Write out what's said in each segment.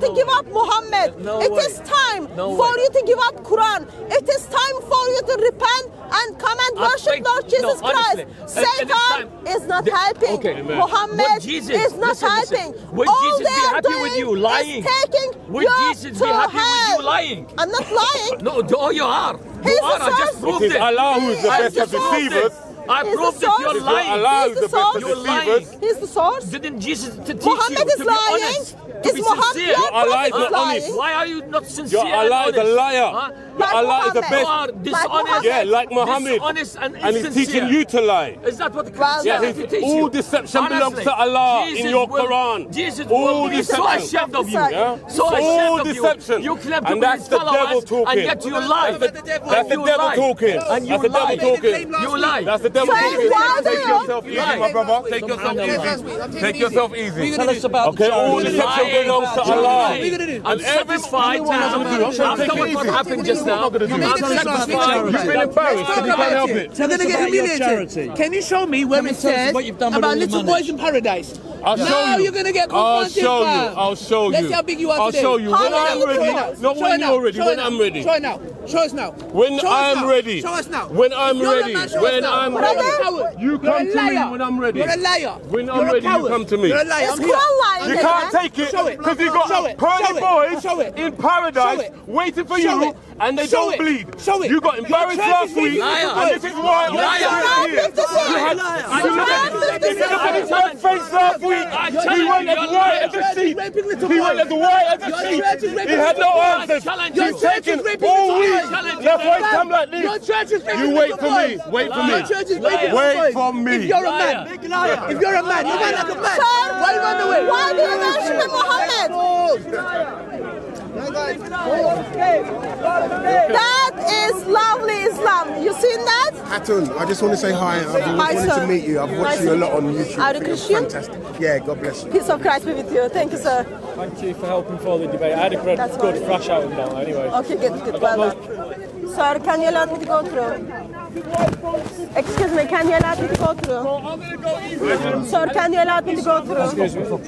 you to give up Muhammad. It is time for you to give up Quran. It is time for you to repent and come and worship Lord Jesus Christ. Satan is not helping. Muhammad is not helping. Would Jesus be happy with you lying? Would Jesus be happy with you lying? I'm not lying. No, you are. He's I just proved it. Allah who is the best of deceivers. I proved that you're lying. Allah is the best of deceivers. He's the source. Didn't Jesus teach Muhammad you is to be lying. honest? Is Muhammad Your Allah is not honest. Why are you not sincere? Your Allah is a liar. Your Allah is the You best. are dishonest. Yeah, like Muhammad. Dishonest and And he's teaching you to lie. Is that what the Christianity teach you? All deception belongs to Allah in your Quran. Jesus all will be so ashamed of you. So all ashamed of deception. you. You claim to And be that's his the devil followers, talking. and yet you lie. That's the devil talking. And you That's the devil talking. You lie. That's the devil talking. Take yourself easy, my brother. Take yourself easy. Take yourself easy. Tell us about Okay, all deception belongs to Allah. I'm satisfied now. After what happened just now, I'm satisfied. You've been embarrassed, so you can't help it. You're going to get humiliated. Can you show me where it says about little boys in paradise? I'll show Now you. you're going to get I'll confronted. show you. I'll show you. Let's see how big you are I'll today. show you. When I'm ready. Not when you're ready. When I'm ready. Show it now. Show us now. When Show us I'm now. ready. Show us now. When I'm You're a ready. man, show us When now. I'm You're ready. a coward. You You're come a to me liar. when I'm ready. You're a liar. When I'm You're a ready, you coward. come to me. You're a liar. It's I'm here. Quran lying. You can't take it Show it. because you got Show it. pearly Show it. boys Show it. in paradise Show it. waiting for Show you it. and they Show don't it. bleed. Show it. You got embarrassed Your church last is week making and this is why I'm here. You look at his red face last week. He went as white as a sheep. He went as white as a sheep. He had no answers. He's taking all week. Let's waste time like this. Your church is raping You wait little for me. boys. Wait for me. Your church is raping Wait little boys. for me. If you're a man, if you're a man, you run like a man. Why you run away? Why do you worship Muhammad? That is lovely Islam. You seen that? Hatun, I just want to say hi. I've been Hi, wanting sir. to meet you. I've watched you a lot on YouTube. Are you I think you're Christian? Fantastic. Yeah, God bless you. Peace of Christ be with you. Thank you, sir. Thank you for helping for the debate. I had a good thrash out of them now, anyway. Okay, good. Well done. Sir, can you allow me to go through? Excuse me, can you allow me to go through? Sir, can you allow me to go through? Excuse me. Sir,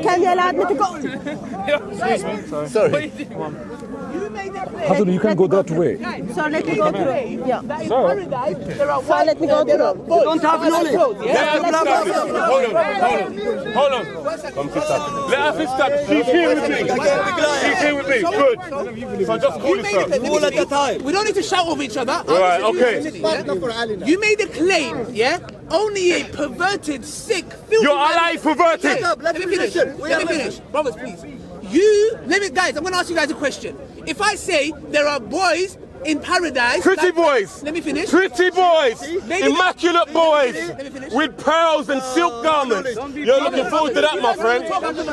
can you allow me to go? Excuse me. Sorry. Come on. Hatun, you can go that way. Sir, let me go through. Yeah. Sir, let me go through. don't have knowledge. Hold on. Come sit down. Let us sit down. She's here with me. She's here with me. Good. So just call this up. All at the time. We don't need to shout over each other. Right, okay. You made a claim, yeah? Only a perverted, sick, filthy Your man- Allah is perverted. Let me finish. Let me finish. Brothers, please. Guys, I'm going to ask you guys a question. If I say there are boys in paradise... Pretty boys. Let me finish. Pretty boys. Maybe- Immaculate boys. Let me finish. With pearls and silk garments. You're looking forward to that, my friend.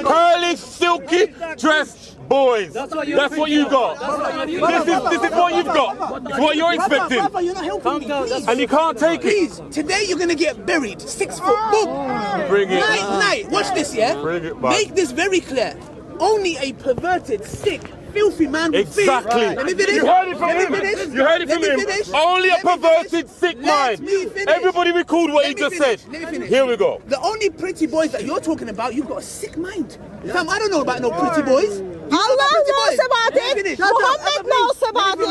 Pearly, silky, dressed boys. That's what you got. This is what you've got. It's what you're expecting. Brother, you're not helping me, please. And you can't take it. Please, today you're going to get buried. 6 foot. Boom. Bring it. Night. Watch this, yeah? Bring it back. Make this very clear. Only a perverted, sick, filthy man will think. Exactly. Let me finish. You heard it from Let me him. finish. You heard it Let from me him. finish. Only a Let me perverted, finish. sick Let mind. me finish. Everybody recalled what he Let me just finish. said. Let me finish. Here we go. The only pretty boys that you're talking about, you've got a sick mind. Fam, I don't know about no pretty boys. Allah knows about it. Muhammad knows about it.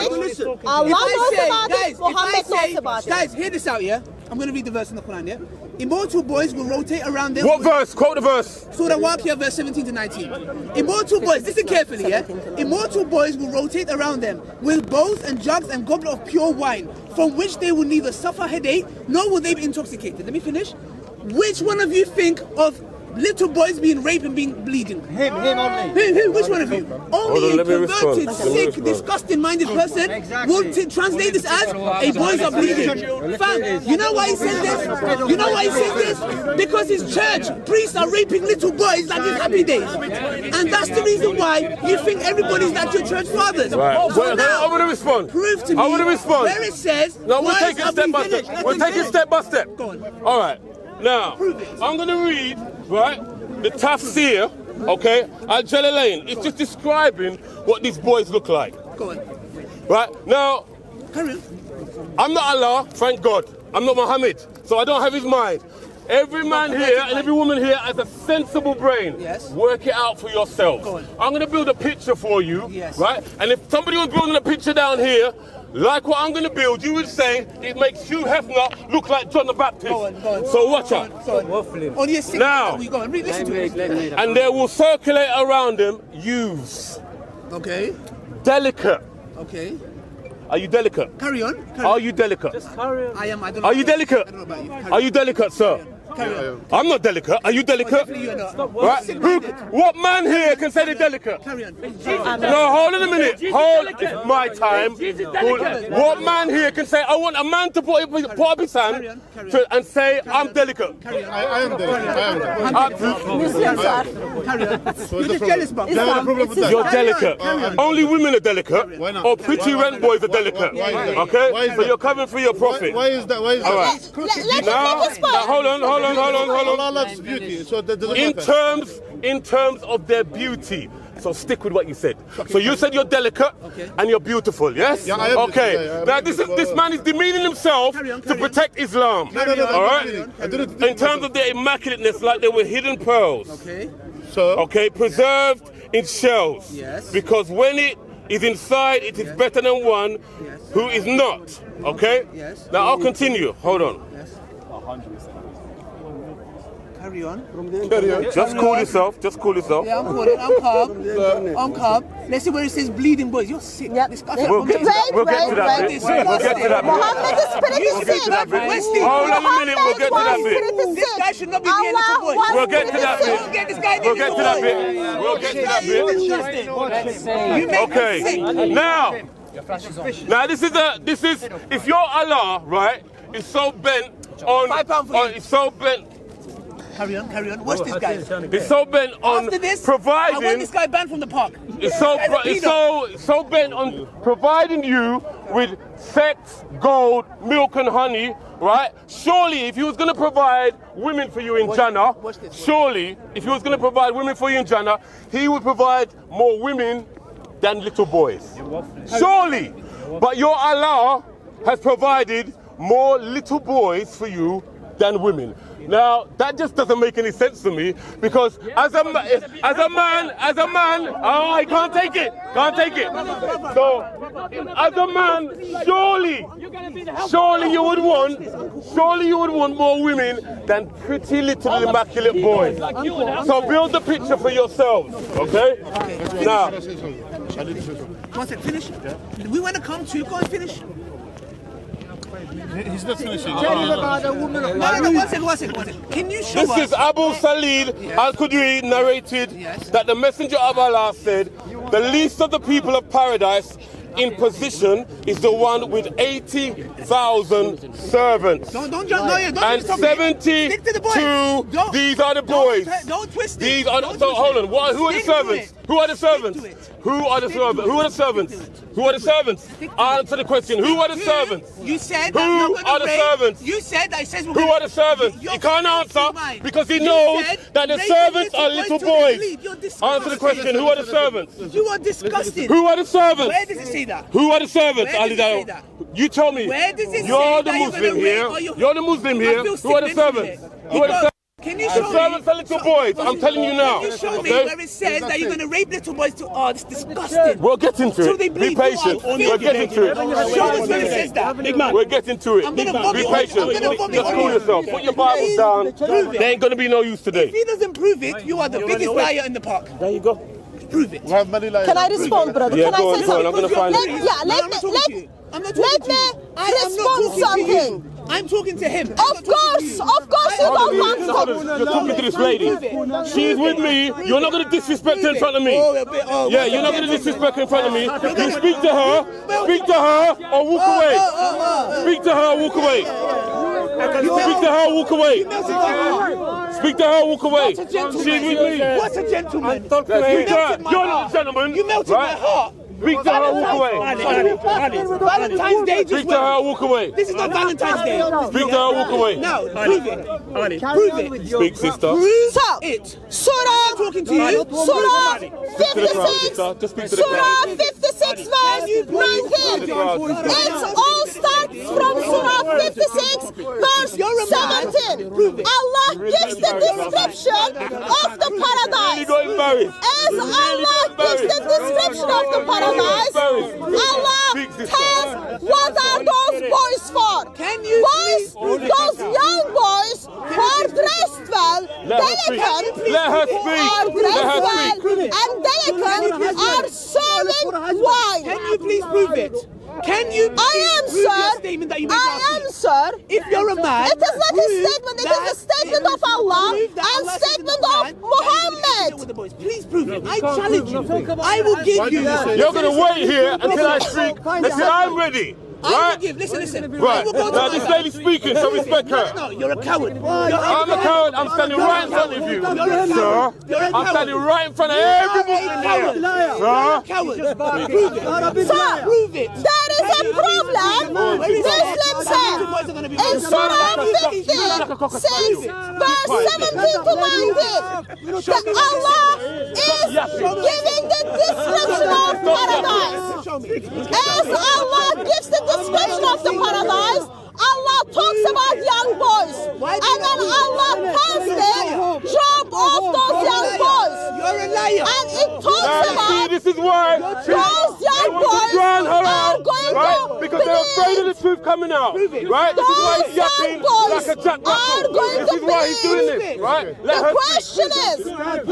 Allah knows about it. Muhammad knows about it. Guys, hear this out, yeah? I'm going to read the verse in the Quran, yeah? Immortal boys will rotate around them. What verse? Quote the verse. Surah Waqiyah, verse 17 to 19. Immortal boys, listen carefully, yeah? Immortal boys will rotate around them with bowls and jugs and goblet of pure wine, from which they will neither suffer headache nor will they be intoxicated. Let me finish. Which one of you think of little boys being raped and being bleeding? Him only. Who? Which one of you? Only a let me respond. perverted, sick, disgusting-minded person will translate this as a boys are bleeding. Fam, you know why he says this? You know why he says this? Because his church priests are raping little boys like it's happy days, and that's the reason why you think everybody's like your church fathers. Right. So Well, now, I want to respond. prove to me I want to respond. where it says. No, we'll boys take it are step by bleeding. step. We'll take it step by step. Go on. All right. Now, Prove it. I'm going to read, right, the tafsir, okay, at Jalalain. It's just describing what these boys look like. Go on. Right? Now, Carry on. I'm not Allah, thank God. I'm not Muhammad, so I don't have his mind. Every man here and every woman here has a sensible brain. Yes. Work it out for yourself. Go on. I'm going to build a picture for you, Yes. right? And if somebody was building a picture down here, like what I'm going to build, you would say it makes Hugh Hefner look like John the Baptist. Go on. So watch out. On your six. Now. We go on. Listen to it. And they will circulate around them youths. Okay. Delicate. Okay. Are you delicate? Carry on. Are you delicate? I am. I don't know. Are you delicate? I don't know about you. Are you delicate, sir? Carry on. I'm not delicate. Are you delicate? Definitely you're not. Right? What man here can say they're delicate? Carry on. No, hold on a minute. It's my time. What man here can say, I want a man to put up his hand and say, I'm delicate? I am delicate. Muslims are. Carry on. You're just jealous, bro. You're delicate. Only women are delicate. Or pretty rent boys are delicate. Okay? So you're covering for your profit. Why is that? Why is that? All right. Now, hold on. Allah loves beauty, so that doesn't matter. In terms of their beauty. So stick with what you said. So you said you're delicate and you're beautiful, yes? Yeah, I am. Okay. Yeah, Now this man is demeaning himself to protect Islam. No. All right? I didn't In terms of their immaculateness, like they were hidden pearls. Okay. So, Okay, preserved in shells. Yes. Because when it is inside, it is better than one who is not. Okay? Yes. Now I'll continue. Hold on. Carry on. Just cool yourself. Yeah, I'm calm. I'm calm. Let's see where it says bleeding boys. You're sick. Yep. This guy We'll get to that bit. Mohammed is pretty sick. Hold on a minute, we'll get to that bit. This guy should not be near little boys. We'll get to that bit. Don't get this guy near We'll get to that little bit. boys. You make me Okay. sick. Now this is if your Allah, right, is so bent on £5 for you. it's so bent Carry on. Watch this guy. it's so bent on After this, I providing want this guy banned from the park. it's so bent on providing you with sex, gold, milk and honey, right? Surely if he was going to provide women for you in JANNAH, he would provide more women than little boys. Surely. But your Allah has provided more little boys for you than women. Now that just doesn't make any sense to me, because as a man, oh, I can't take it. So as a man, surely you would want more women than pretty little immaculate boys. So build the picture for yourselves, okay? Now, One sec, finish. We want to come to. Go and finish. he's not finishing. No, one sec. Can you show this us? is Abu Salid Al-Qudri narrated that the Messenger of Allah said, the least of the people of paradise in position is the one with 80,000 servants. Don't jump. No, yeah, don't And stop 72, Stick to the boys. these are the boys. Don't twist it. These are so hold on. Who are the servants? Who are the servants? Answer the question. Who are the servants? You said Who are the servants? You said that it says Who are the servants? He can't answer because he knows that the servants are little boys. Answer the question. Who are the servants? You are disgusting. Who are the servants? Where does it say that? Who are the servants? Where does it Ali say Dawah? that? You tell me. Where does it You're say the that you're Muslim gonna here. rape or You're the Muslim here. feel Who are the sick servants? mentally. Who are the servants? Can you The show servants are little boys. I'm telling you now. Can you show me Okay? where it says that you're going to rape little boys to... Oh, it's disgusting. We'll get into So it. they Be bleed. patient. We'll get into it. Show us where it says that. Big man. We'll get into it. I'm gonna Be vomit on- patient. I'm gonna vomit Just on cool you. yourself. Put your Bibles down. Prove it. They ain't gonna be no use today. If he doesn't prove it, you are the biggest liar in the park. There you go. Prove it. We have many liars. Can I respond, brother? Yeah, Can I go say on, something? I'm gonna find it. I'm not talking to you. I'm not talking let to me you. I'm not respond talking to something. you. I'm talking to him. Of course you don't want to. You're talking to this lady. She's with me. You're not gonna disrespect her in front of me. Yeah, you're not gonna disrespect her in front of me. You speak to her or walk away. Speak to her or walk away. Speak to her or walk away. Speak to her or walk away. She's with me. What's a gentleman? Speak to her. You're not a gentleman. You melted my heart. Speak to her or walk away. Valentine's Day just Speak to her or walk away. This is not Valentine's Day. Speak to her or walk away. No, prove it. Prove it. Speak, sister. Prove So, it. Surah, Talking to you. Surah Speak to the crowd, 56, sister. Just speak to the Surah crowd. 56 verse 19. It all starts from Surah 56 verse 17. Allah gives the description of the paradise. As Allah gives the description of the paradise, Allah tells what are those boys for. Boys, those young boys who are dressed well, delicate, who are dressed well and delicate, are serving wine. Can you please prove it? Can you please prove your statement that you made last week? Sir. If you're a man, it is not a statement, it is a statement of Allah and statement of Muhammad. Please prove it. I challenge you. I will give you. You're going to wait here until I speak, until I'm ready. I will give, listen. Right, now this lady's speaking, so respect her. No, you're a coward. I'm a coward, I'm standing right in front of you. Sir, I'm standing right in front of every Muslim here. Sir, prove it. Sir, prove it. There is a problem. Muslims have in Surah 56, verse 17 to 19, that Allah is giving the description of paradise. As Allah gives the description of the paradise, Allah talks about young boys, and then Allah tells the job of those young boys. You're a liar. And it talks about this is why those young boys drown her are out, going right? to Because they're afraid of the truth coming out, right? This is why he's yapping like a Jack Russell. This is why he's doing this, right? The question is, what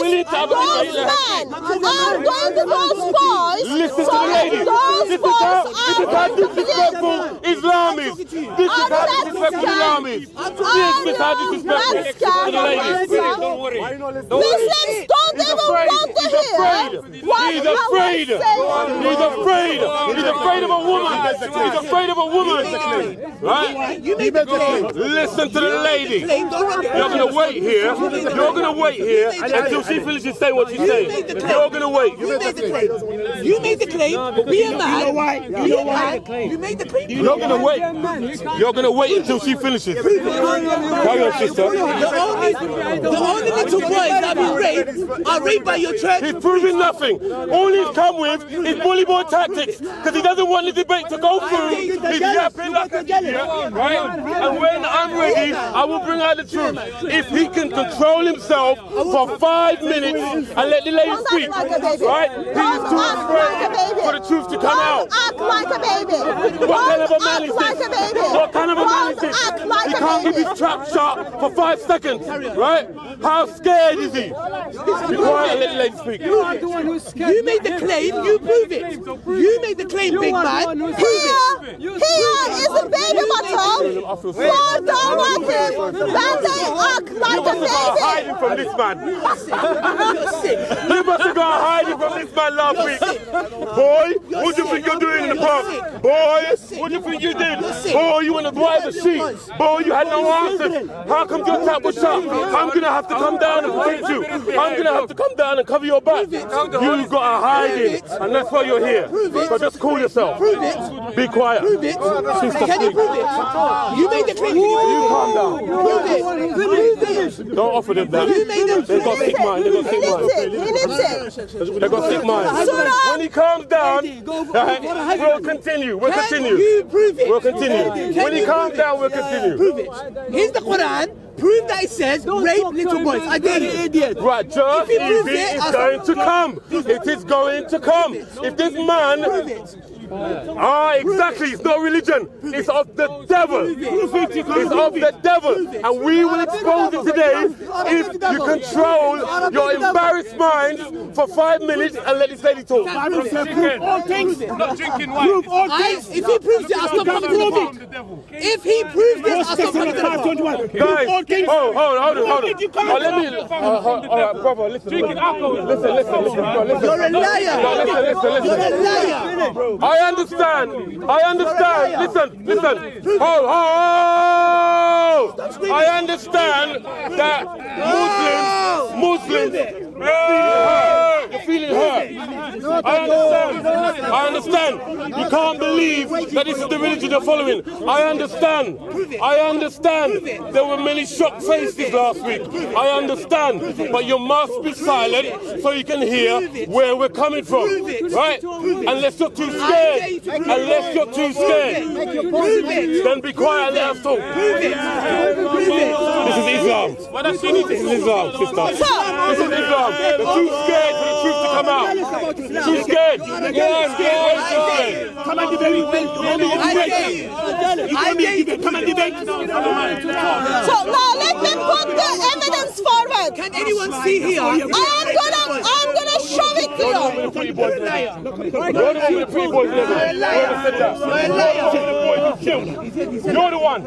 if those men are going to those boys? Listen to the lady. This is how disrespectful Islam is. This is how disrespectful Islam is. This is how disrespectful to the lady. Muslims don't even want to hear. He's afraid. He's afraid. He's afraid of a woman. He's afraid of a woman. Right? Listen to the lady. You're going to wait here. You're going to wait here until she finishes saying what she's saying. You're going to wait. You made the claim. You made the claim. Be a man. You know why? You made the claim. You're going to wait. You're going to wait until she finishes. Carry on, sister. The only little boys that have been raped are raped by your church. He's proving nothing. All he's come with is bully boy tactics because he doesn't want the debate to go through. He's yapping like a idiot, right? And when I'm ready, I will bring out the truth. If he can control himself for 5 minutes and let the lady speak, right? He is too afraid for the truth to come out. Act like a baby. What kind of a man is this? What kind of a man is this? He can't keep his trap shut for 5 seconds, right? How scared is he? Be quiet and let the lady speak. You made the claim, you prove it. You made the claim, big man. Here is a baby bottle for the Muslims that they act like a baby. Hiding from this man. You must have gone hiding from this man last week. Boy, what do you think you're doing in the park? Boy, what do you think you did? Boy, you want to drive a sheep. Boy, you had no answers. How come your tap was shut? I'm going to have to come down and protect you. I'm going to have to come down and cover your back. You've got to hide it, and that's why you're here. So just cool yourself. Be quiet. Prove it. Can you prove it? You made the claim. You calm down. Prove it. Prove it. Don't offer them that. They got sick mind. They got sick mind. They got sick mind. When he calms down, we'll continue. We'll continue. You prove it. We'll continue. When he calms down, we'll continue. Prove it. Here's the Quran. Prove that it says rape little boys. I dare you, idiot. Right, just easy. It's going to come. It is going to come. If this man. Exactly. It's not religion. It's of the devil. It's of the devil. And we will expose it today if you control your embarrassed mind for 5 minutes and let this lady talk. Prove all things. Not drinking wine. Prove all things. If he proves it, I'll stop coming to the park. If he proves this, I'll stop coming to the park. Guys, hold on. Let me. All right, brother, listen. Drinking alcohol. Listen. You're a liar. Listen. You're a liar. I understand. Listen. I understand that Muslims. You're feeling hurt. I understand. You can't believe that this is the religion you're following. I understand. There were many shocked faces last week. I understand. But you must be silent so you can hear where we're coming from. Right? Unless you're too scared. Then be quiet and let us talk. This is Islam. This is Islam, sister. This is Islam. They're too scared for the truth to come out. Too scared. Come and debate. Come and debate. So now let me put the evidence forward. Can anyone see here? I'm gonna show it to you. You're the pretty boys never. You're the one.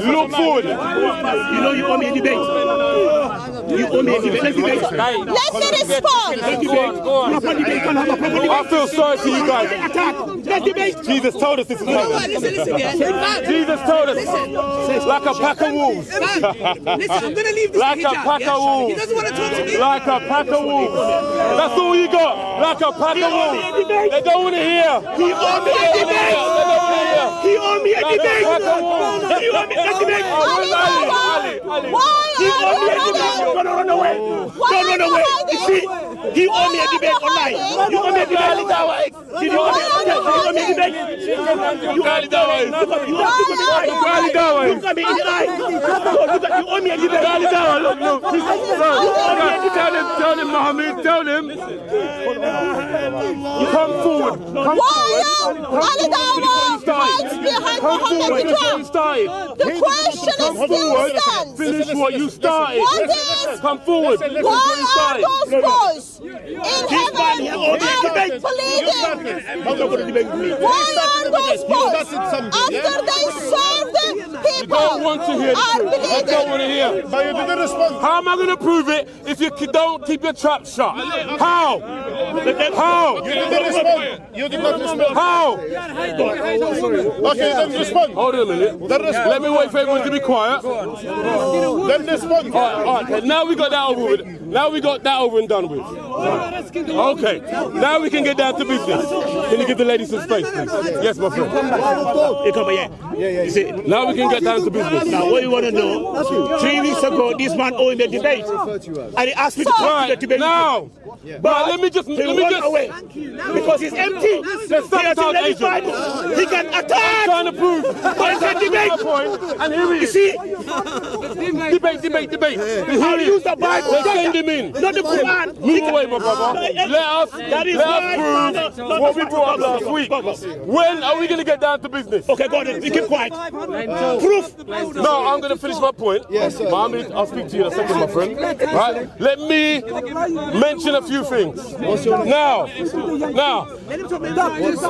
Look forward. You know you owe me a debate. You owe me a debate. Let's debate. Let me respond. I feel sorry for you guys. Let's debate. Jesus told us this is happening. Jesus told us. Like a pack of wolves. Listen, I'm gonna leave this. Like a pack of wolves. He doesn't want to talk to me. Like a pack of wolves. That's all you got. Like a pack of wolves. They don't want to hear. He owed me a debate. He owed me a debate. He owed me a debate. Why He owed me a debate. Don't run away. Don't run away. You see, he owed me a debate online. You owe me a debate. Did you owe me a debate? You owe me a debate. You owe me a debate. Tell him, Mohammed, tell him. You come forward. Ali Dawah fights behind Mohammed Hijab? The question is still stands. Finish what you started. Come forward. Why are those boys in heaven and bleeding? Why are those boys, after they serve the people, I don't want to hear the truth. I don't want to hear. But you didn't respond. How am I going to prove it if you don't keep your trap shut? How? How? You didn't respond. You did not respond. How? Okay, then respond. Hold on a minute. Let me wait for everyone to be quiet. Then respond. All right. Now we got that over with. Now we got that over and done with. Okay. Now we can get down to business. Can you give the lady some space, please? Yes, my friend. Now we can get down to business. Now, what you want to know? 3 weeks ago, this man owed me a debate, and he asked me to come to the debate. Now, but let me just away because he's empty. He can attack. Trying to prove. But he can debate. And here he You is. see, Debate. I'll use the Bible. Let's send him in. Not the Quran. Move away, my brother. Let us prove what we brought up last week. When are we going to get down to business? Okay, go on. You keep quiet. Proof. No, I'm going to finish my point. Yes, sir. Mohammed, I'll speak to you in a second, my friend. Right? Let me mention a few things. Now,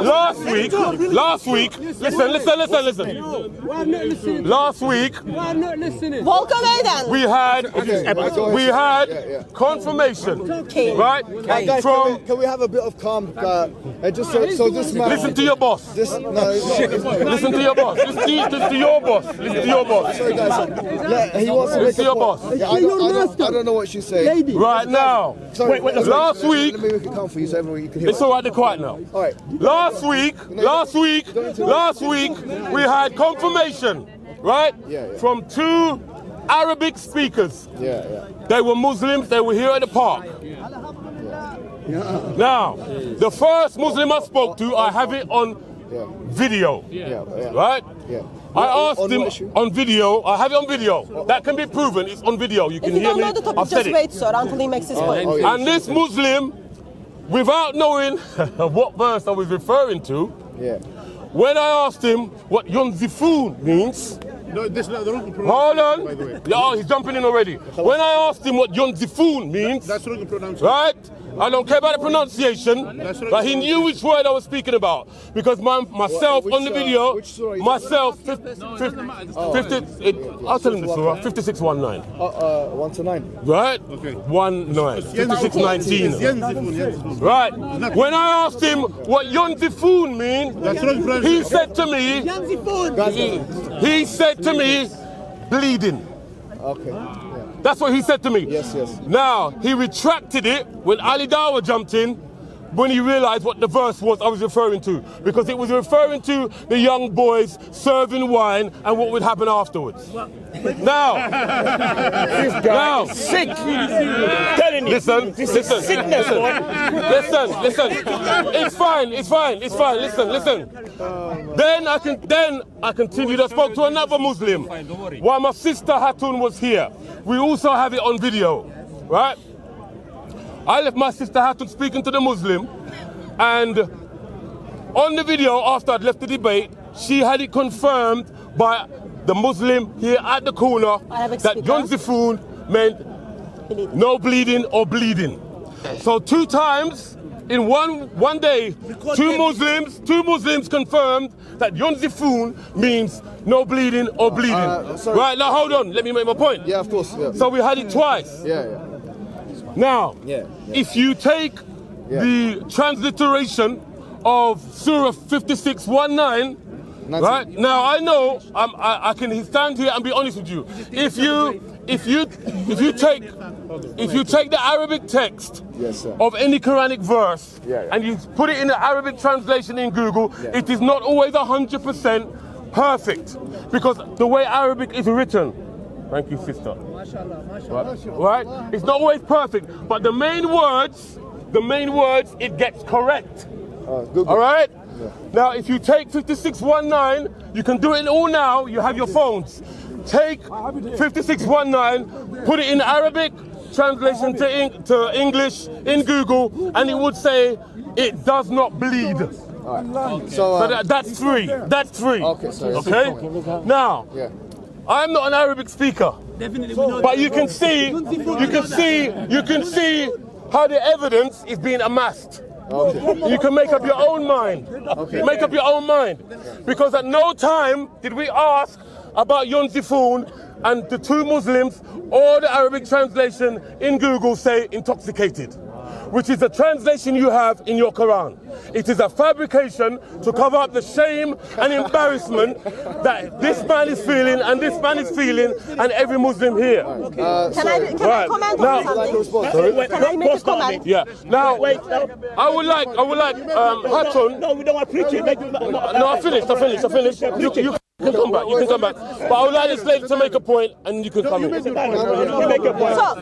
last week, listen. Last week, we had confirmation, right? Guys, From can we have a bit of calm? Just so this man. listen to your boss. Listen to your boss. Listen to your boss. Sorry, guys. He wants to make a your point. boss. Yeah, I don't know what she's saying. Right now. Sorry, Last week. Let me make it calm for you so everyone you can hear. It's all right, they're quiet now. All right. Last week, we had confirmation, right? From 2 Arabic speakers. They were Muslims, they were here at the park. Now, the first Muslim I spoke to, I have it on video, right? I asked him on video, I have it on video. That can be proven, it's on video. You can If you hear don't me, know the topic, I've said just it. wait, sir, until he makes his point. And this Muslim, without knowing what verse I was referring to, when I asked him what Yonzifun means, No, this is not the wrong pronunciation. hold on, By the way. yeah, he's jumping in already. When I asked him what Yonzifun means, That's wrong pronunciation. right? I don't care about the pronunciation, but he knew which word I was speaking about. Because myself on the video, myself, 50, I'll tell him the surah, 5619. 1 to 9. Right? Okay. 19. 5619. Right. When I asked him what Yonzifun means, he said to me, bleeding. Okay. That's what he said to me. Yes, yes. Now, he retracted it when Ali Dawah jumped in, when he realized what the verse was I was referring to. Because it was referring to the young boys serving wine and what would happen afterwards. Now, Sick. Telling you. listen. Sickness, Listen. It's fine. Listen. Then I continued. I spoke to another Muslim while my sister Hatun was here. We also have it on video, right? I left my sister Hatun speaking to the Muslim, and on the video after I'd left the debate, she had it confirmed by the Muslim here at the corner that John Zifoon meant no bleeding or bleeding. So 2 times in one day, two Muslims confirmed that John Zifoon means no bleeding or bleeding. Right, now hold on, let me make my point. Yeah, of course. Yeah. So we had it twice. Yeah. Now, if you take the transliteration of Surah 56:19, right? Now I know I can stand here and be honest with you. If you take the Arabic text of any Quranic verse and you put it in the Arabic translation in Google, it is not always 100% perfect because the way Arabic is written. Thank you, sister. Right? It's not always perfect, but the main words, it gets correct. All right? Now, if you take 56:19, you can do it all now. You have your phones. Take 56:19, put it in Arabic, translation to English in Google, and it would say it does not bleed. So that's 3. That's 3. Okay? Now, I'm not an Arabic speaker, but you can see how the evidence is being amassed. You can make up your own mind. Make up your own mind, because at no time did we ask about John Zifoon and the 2 Muslims or the Arabic translation in Google say intoxicated, which is the translation you have in your Quran. It is a fabrication to cover up the shame and embarrassment that this man is feeling and this man is feeling and every Muslim here. Can I comment on something? Can I make a comment? Yeah. Now, I would like Hatun. No, we don't want to preach it. No, I finished. You can come back. But I would like this lady to make a point, and you can come in. You make a point. So,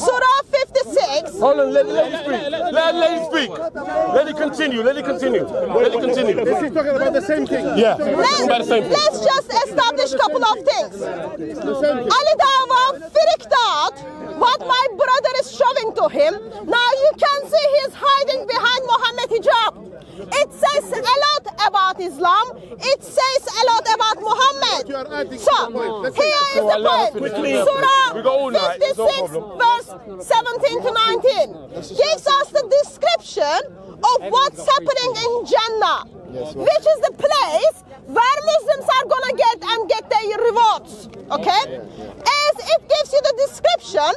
Surah 56. Hold on, let the lady speak. Let the lady speak. Let it continue. This is talking about the same thing. Yeah, about the same thing. Let's just establish a couple of things. Ali Dawah freaked out what my brother is showing to him. Now you can see he's hiding behind Muhammad hijab. It says a lot about Islam. It says a lot about Muhammad. So, here is the point. Surah 56, verse 17 to 19 gives us the description of what's happening in Jannah, which is the place where Muslims are going to get their rewards. Okay? As it gives you the description,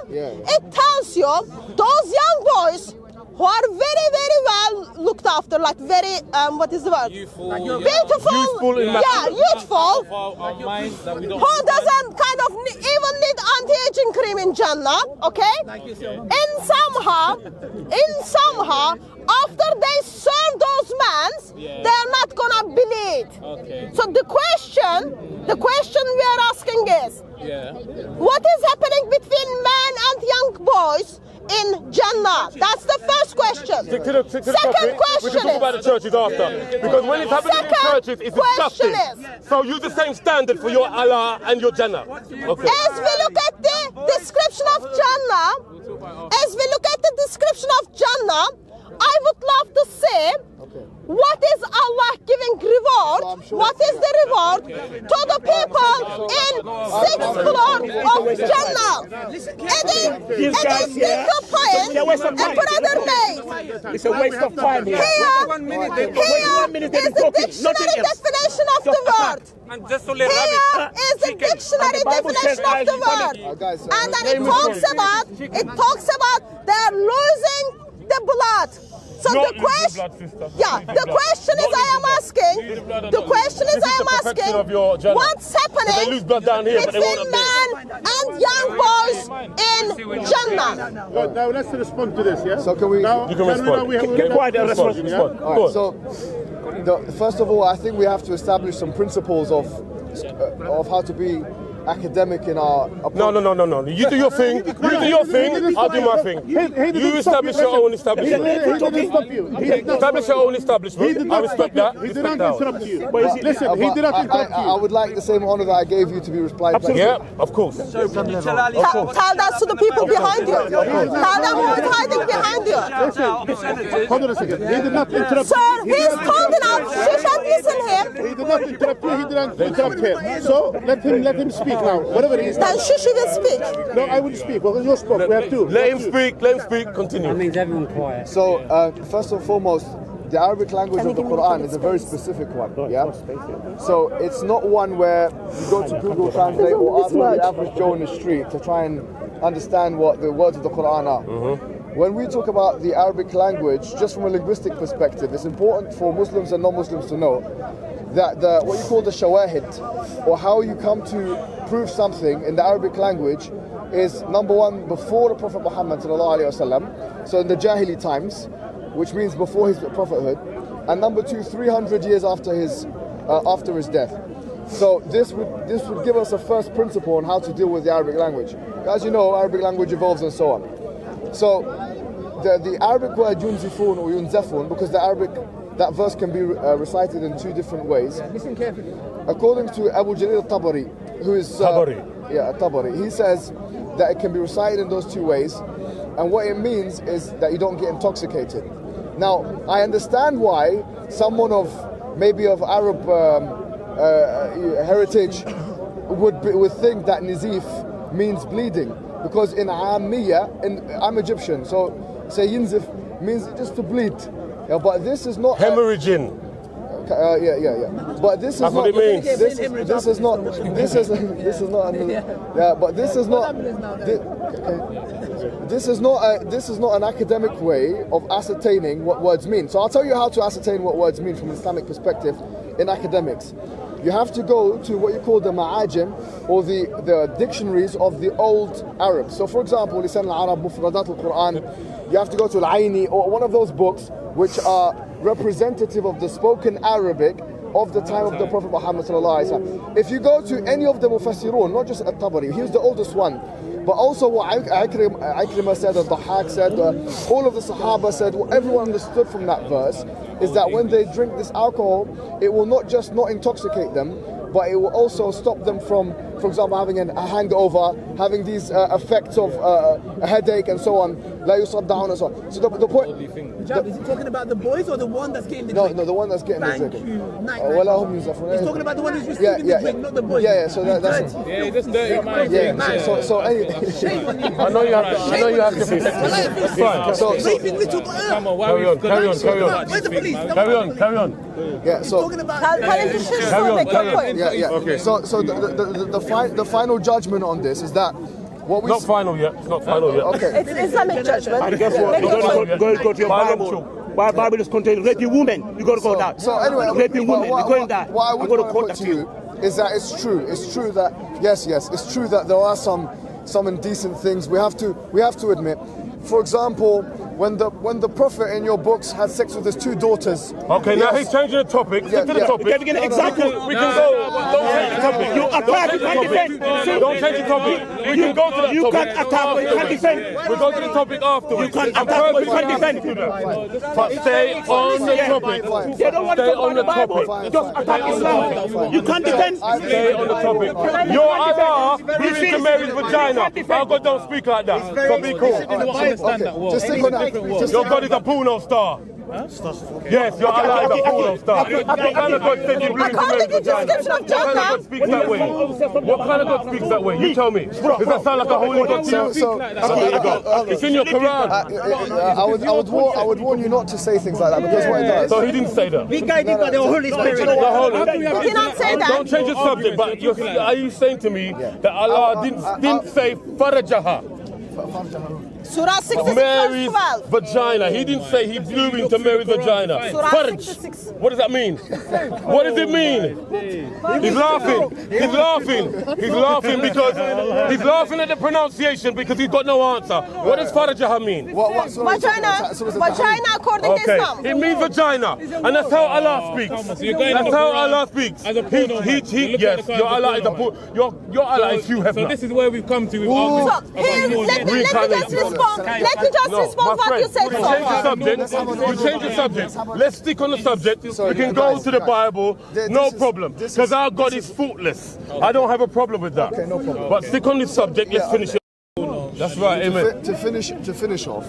it tells you those young boys who are very, very well looked after, like very, what is the word? Beautiful. Youthful. Who doesn't kind of even need anti-aging cream in Jannah, okay? And somehow, after they serve those men, they are not gonna bleed. So the question we are asking is, what is happening between men and young boys in Jannah? That's the first question. Second question we can talk about the churches after, because when it's happening in churches, it's disgusting. So use the same standard for your Allah and your Jannah. Okay. As we look at the description of Jannah, I would love to say, what is Allah giving reward? What is the reward to the people in 6th floor of Jannah? And then the point a brother made. It's a waste of time here. Here is the dictionary definition of the word. Here is the dictionary definition of the word. And then it talks about they're losing the blood. So the question I am asking, what's happening between man and and young boys in Jannah. Good. Now let's respond to this, yeah? So can we... Now, You can respond. Get quiet and respond. All right, so first of all, I think we have to establish some principles of how to be academic in our approach. No. You do your thing. You do your thing. I'll do my thing. You establish your own establishment. Establish your own establishment. I respect that. He did not interrupt you. Listen, he did not interrupt you. I would like the same honor that I gave you to be replied back. Yeah, of course. Tell that to the people behind you. Tell them who is hiding behind you. Hold on a second. He did not interrupt you. Sir, he's holding up. You should listen him. He did not interrupt you. He did not interrupt him. So let him speak now. Whatever it is. Then Shishi will speak. No, I will speak. Because you spoke. We have two. Let him speak. Let him speak. Continue. That means everyone quiet. So first and foremost, the Arabic language of the Quran is a very specific one. Yeah. So it's not one where you go to Google Translate or ask the average Joe in the street to try and understand what the words of the Quran are. When we talk about the Arabic language, just from a linguistic perspective, it's important for Muslims and non-Muslims to know that what you call the shawahid, or how you come to prove something in the Arabic language, is number one, before the Prophet Muhammad ﷺ, so in the Jahili times, which means before his prophethood, and number two, 300 years after his death. So this would give us a first principle on how to deal with the Arabic language. As you know, Arabic language evolves and so on. So the Arabic word yunzifun or yunzafun, because that verse can be recited in two different ways. Listen carefully. According to Abu Jarir al-Tabari, who is Tabari, he says that it can be recited in those two ways, and what it means is that you don't get intoxicated. Now, I understand why someone of Arab heritage would think that nizif means bleeding, because in Ammiya, I'm Egyptian, so say yinzif means just to bleed. Yeah, but this is not hemorrhaging. But this is That's not. What it means. This is not. This is not. Yeah, but this is not. This is not an academic way of ascertaining what words mean. So I'll tell you how to ascertain what words mean from an Islamic perspective in academics. You have to go to what you call the ma'ajim, or the dictionaries of the old Arabs. So for example, Lisan al-Arab, Mufradat al-Quran, you have to go to Al-Aini, or one of those books which are representative of the spoken Arabic of the time of the Prophet Muhammad ﷺ. If you go to any of the Mufassirun, not just At-Tabari, he's the oldest one, but also what Ikrimah said, or Dahak said, all of the Sahaba said, what everyone understood from that verse is that when they drink this alcohol, it will not just not intoxicate them, but it will also stop them from, for example, having a hangover, having these effects of a headache and so on. La yusab down and so on. So the point. Is he talking about the boys or the one that's getting the drink? No, the one that's getting the drink. Thank you. He's talking about the one who's receiving the drink, not the boys. So that's. Yeah, that's dirty, man. So anyway. I know you have to be. Fine. Come on, carry on. Where's the police? Carry on. Yeah. So. Carry on. Yeah. Okay. So the final judgment on this is that what we not final yet. It's not final yet. Okay. It's Islamic judgment. And guess what? You gotta go to your Bible. Bible is contained raping women. You gotta go that. So anyway, raping women. You're going that. What I would put to you is that it's true. It's true that yes, it's true that there are some indecent things we have to admit. For example, when the Prophet in your books had sex with his two daughters. Okay, now he's changing the topic. Stick to the topic. Can we get an example? We can go. Don't change the topic. You attack, you can't defend. Don't change the topic. We can go to the topic. You can't attack, but you can't defend. We go to the topic afterwards. You can't attack, but you can't defend. But stay on the topic. They don't want to talk about the Bible. Just attack Islam. You can't defend. Stay on the topic. Your Allah bleeds into Mary's vagina. Our God don't speak like that. So be cool. Just think on that. Your God is a porno star. Yes, your Allah is a porno star. What kind of God says you bleed into Mary's vagina? What kind of God speaks that way? What kind of God speaks that way? You tell me. Does that sound like a holy God to you? It's in your Quran. I would warn you not to say things like that, because what it does. So he didn't say that. Be guided by the Holy Spirit. You cannot say that. Don't change the subject, but are you saying to me that Allah didn't say farajaha? Surah 66 Mary's verse 12. vagina. He didn't say he blew into Mary's vagina. Surah Farj. 66. What does that mean? What does it mean? He's laughing. He's laughing. He's laughing because he's laughing at the pronunciation because he's got no answer. What does Farajah mean? Vagina. Vagina according to Islam. It means vagina. And that's how Allah speaks. That's how Allah speaks. As a porno. Yes, your Allah is a your Allah is Hugh Hefner. So this is where we've come to with So, arguments. here, let me just respond. Let me just respond what you said so far. You change the subject. Let's stick on the subject. We can go to the Bible. No problem. Because our God is faultless. I don't have a problem with that. Okay, no problem. But stick on this subject. Let's finish it. That's right, amen. To finish off,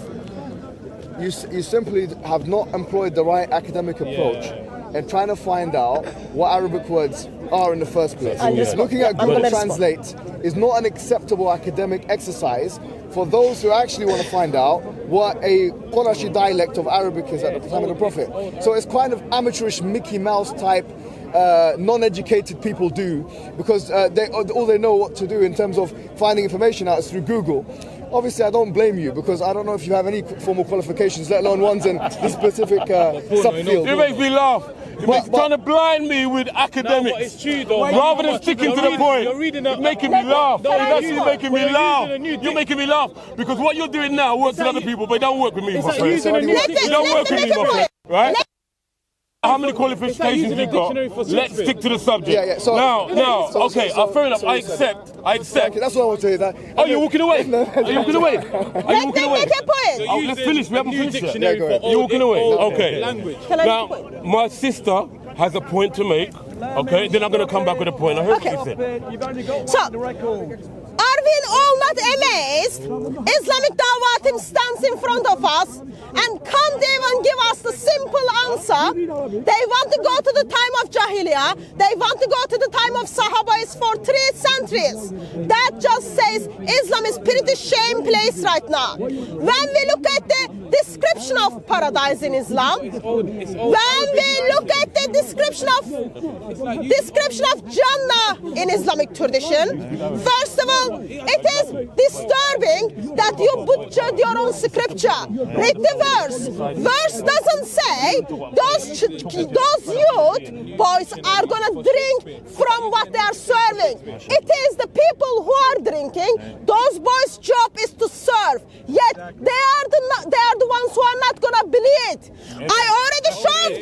you simply have not employed the right academic approach and trying to find out what Arabic words are in the first place. Looking at Google Translate is not an acceptable academic exercise for those who actually want to find out what a Qurashi dialect of Arabic is at the time of the Prophet. So it's kind of amateurish Mickey Mouse type non-educated people do because all they know what to do in terms of finding information out is through Google. Obviously, I don't blame you because I don't know if you have any formal qualifications, let alone ones in this specific subfield. It makes me laugh. He's trying to blind me with academics. No, it's true though. Rather than sticking to the point. It's making me laugh. No, It's actually making me laugh. using You're making me laugh because what you're doing now works with other people, but it don't work with me, my friend. using a new It don't work with me, my friend. Right? How many qualifications using you a got? dictionary for Let's Shakespeare. stick to the subject. So, Okay, fair enough. I accept. Okay, that's what I want to hear. Oh, you're walking away? Are you walking away? Are you walking away? Make a point. Oh, let's finish. We haven't finished yet. Dictionary for You're walking away. Okay. Language. Now, my sister has a point to make. Okay, then I'm going to come back with a point. I heard what you said. So, are we all not amazed? Islamic Dawah team stands in front of us and can't even give us the simple answer. They want to go to the time of Jahiliyyah. They want to go to the time of Sahabas for 3 centuries. That just says Islam is pretty shame place right now. When we look at the description of paradise in Islam, when we look at the description of Jannah in Islamic tradition, first of all, it is disturbing that you butchered your own scripture. Read the verse. Verse doesn't say those youth boys are gonna drink from what they are serving. It is the people who are drinking. Those boys' job is to serve. Yet they are the ones who are not gonna believe. I already showed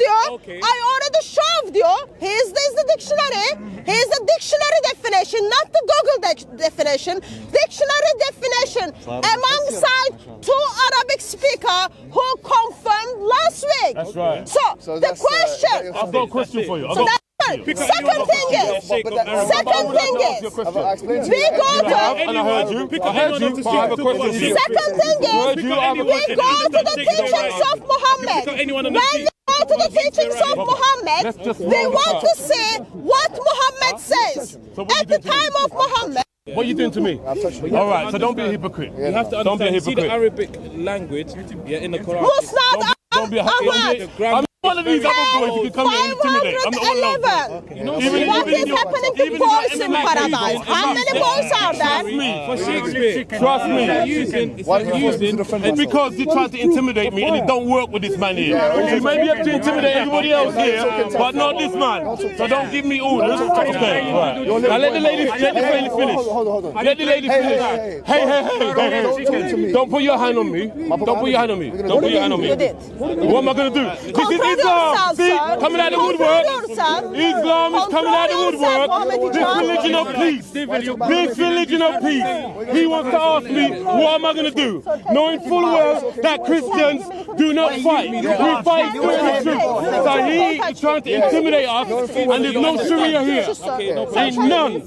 you. Here's the dictionary. Here's the dictionary definition, not the Google definition. Dictionary definition alongside 2 Arabic speakers who confirmed last week. That's right. So the question. I've got a question for you. Second thing is, we go to. And I heard you. I have a question for you. Second thing is, we go to the teachings of Muhammad. When we go to the teachings of Muhammad, we want to see what Muhammad says. At the time of Muhammad. What are you doing to me? All right, so don't be a hypocrite. You have to Don't be a understand, see the hypocrite. Arabic language in the Quran. Musnad Don't be a hypocrite. Ahmad. I'm one of these other boys who can come here and intimidate. I'm not one of those boys. 511. What is happening to boys in paradise? How many boys are there? For Shakespeare. Trust me. It's because you try to intimidate me and it don't work with this man here. You may be able to intimidate everybody else here, but not this man. So don't give me orders. Okay, right. Now let the lady finish. Hold on. Let the lady finish. Hey. Don't put your hand on me. Don't put your hand on me. Don't put your hand on me. What am I going to do? This is Islam. See, coming out of the woodwork. Islam is coming out of the woodwork. This religion of peace. This religion of peace. He wants to ask me, what am I going to do? Knowing full well that Christians do not fight. We fight for the truth. So he is trying to intimidate us, and there's no Sharia here. Ain't none.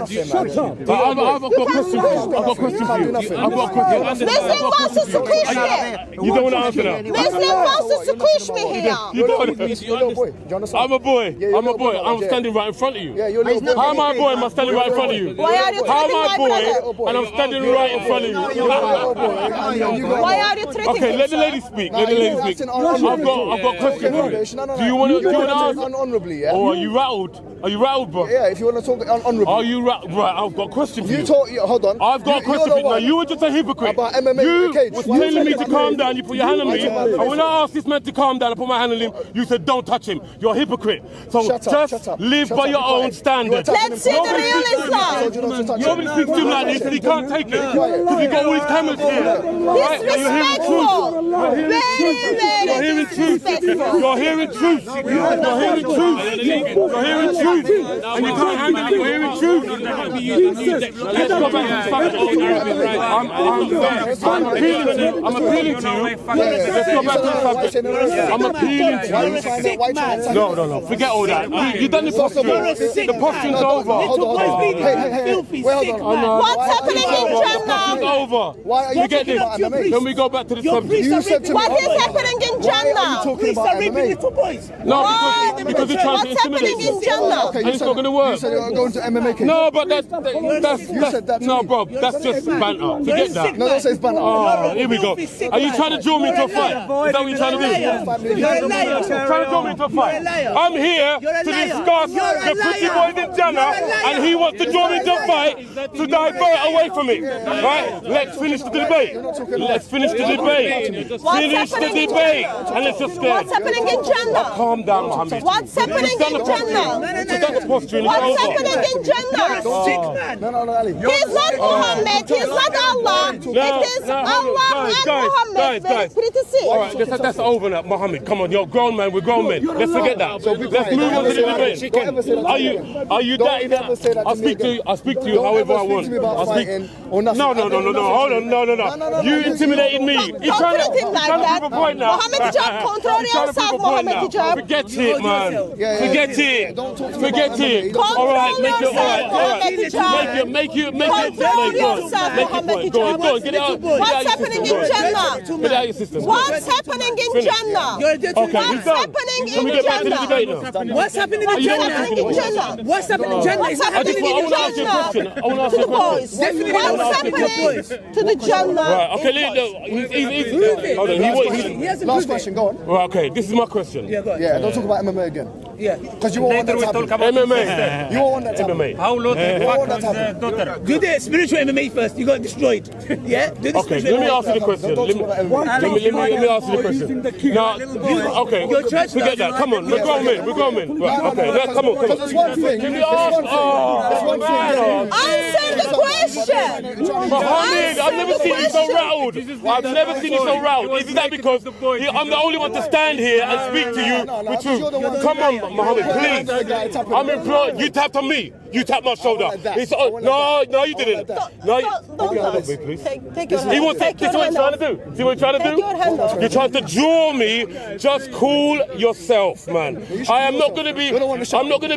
Shut up. I've got a question for you. I've got a question for you. Muslim wants to squish me. You don't want to answer now. Muslim wants to squish me here. You don't. I'm a boy. I'm a boy. I'm standing right in front of you. How am I a boy and I'm standing right in front of you? Why are you How am treating I my a boy brother? and I'm standing right in front of you? Why are you treating Okay, him, let the sir? lady speak. Let Let the lady speak. I've got a question for you. Do you want to ask? Honorably, yeah? Or are you rattled? Are you rattled, bro? Yeah, if you want to talk honorably. Are you rattled? Right, I've got a question for you. Hold on. I've got a question for you. Now, you were just a hypocrite. About MMA you cage. was telling me to calm down. You put your hand on me. And when I asked this man to calm down, I put my hand on him. You said, don't touch him. You're a hypocrite. So just live by your own standards. Let's see the real Islam. Nobody speaks to him like this, and he can't take it. Because he got all his cameras here. Right? And you're hearing truth. You're hearing truth. You're hearing truth. You're hearing truth. You're hearing truth. And you can't handle it. You're hearing truth. Let's go back to the subject. I'm appealing to you. Let's go back to the subject. I'm appealing to you. No. Forget all that. You've done the posture. The posture's over. What's happening in Jannah? It's over. Why are you Forget this. talking about MMA? Then we go back to the subject. You said to me, What is happening in Jannah? talking about MMA? No, because they're trying to What's happening intimidate in you. Jannah? And it's not going to work. You said you're going to MMA cage. No, but that's no, bro. That's just banter. Forget that. No, don't say it's banter. Oh, here we go. Are you trying to draw me into a fight? Is that what you're trying to do? You're a liar. Trying to draw me into a fight? I'm here to discuss the pretty boys in Jannah, and he wants to draw me into a fight to divert away from it. Right? Let's finish the debate. Let's finish the debate. Finish the debate. And let's just scared. What's happening in Jannah? Calm down, Mohammed. What's happening in Jannah? What's happening in Jannah? No, Ali. He's not Muhammad, he's not Allah. It is Allah and Muhammad. Very pretty to see. All right, that's over now, Mohammed. Come on, you're a grown man. We're grown men. Let's forget that. Let's move on to the debate. Are you that? I'll speak to you however I want. I'll speak. No. Hold on. No. You intimidated me. He's trying to prove a point now. Mohammed Hijab, control yourself, Mohammed Hijab. Forget it, man. Forget it. Forget it. All right, make it all right. Make it. Control yourself, Mohammed Hijab. Go on, get it out. What's happening in Jannah? Get out your system. What's happening in Jannah? Okay, he's done. Can we get back to the debate now? What's happening in Jannah? What's happening in Jannah? What's happening in Jannah? To the boys. What's happening to the Jannah? Right, okay, hold on. Last question, go on. Right, okay, this is my question. Yeah, don't talk about MMA again. Yeah. Because you won't want that to happen. MMA. You won't want that to happen. MMA. How low You won't want that to happen. Do the spiritual MMA first. You got destroyed. Yeah. Do the Okay, spiritual let me MMA. ask you the question. Let me ask you the question. Now, okay, forget that. Come on, we're grown men. Right, okay, now, come on. There's one thing. Give me Answer the question. Mohammed, I've never seen you so rattled. I've never seen you so rattled. Is that because I'm the only one to stand here and speak to you with truth? Come on, Mohammed, please. I'm employed. You tapped on me. You tapped my shoulder. No, you didn't. No, please. Take your hand. He wants to, this is what he's trying to do. See what he's trying to do? your hand off. You're trying to draw me. Just cool yourself, man. I'm not going to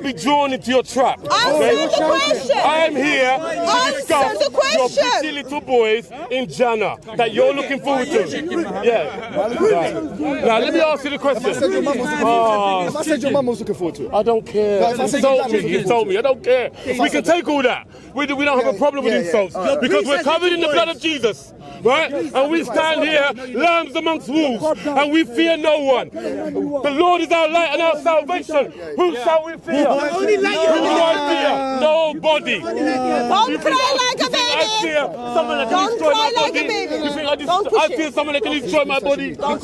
be drawn into your trap. Answer the question. I am here to discuss your pretty little boys in Jannah that you're looking forward to. Yeah. Right. Now let me ask you the question. I said your mum was looking forward to it. I don't care. You told me. I don't care. We can take all that. We don't have a problem with insults because we're covered in the blood of Jesus, right? And we stand here, lambs amongst wolves, and we fear no one. The Lord is our light and our salvation. Who shall we fear? Who do I fear? Nobody. Don't cry like a baby. I fear someone that can destroy my body. You think I fear someone that can destroy my body? I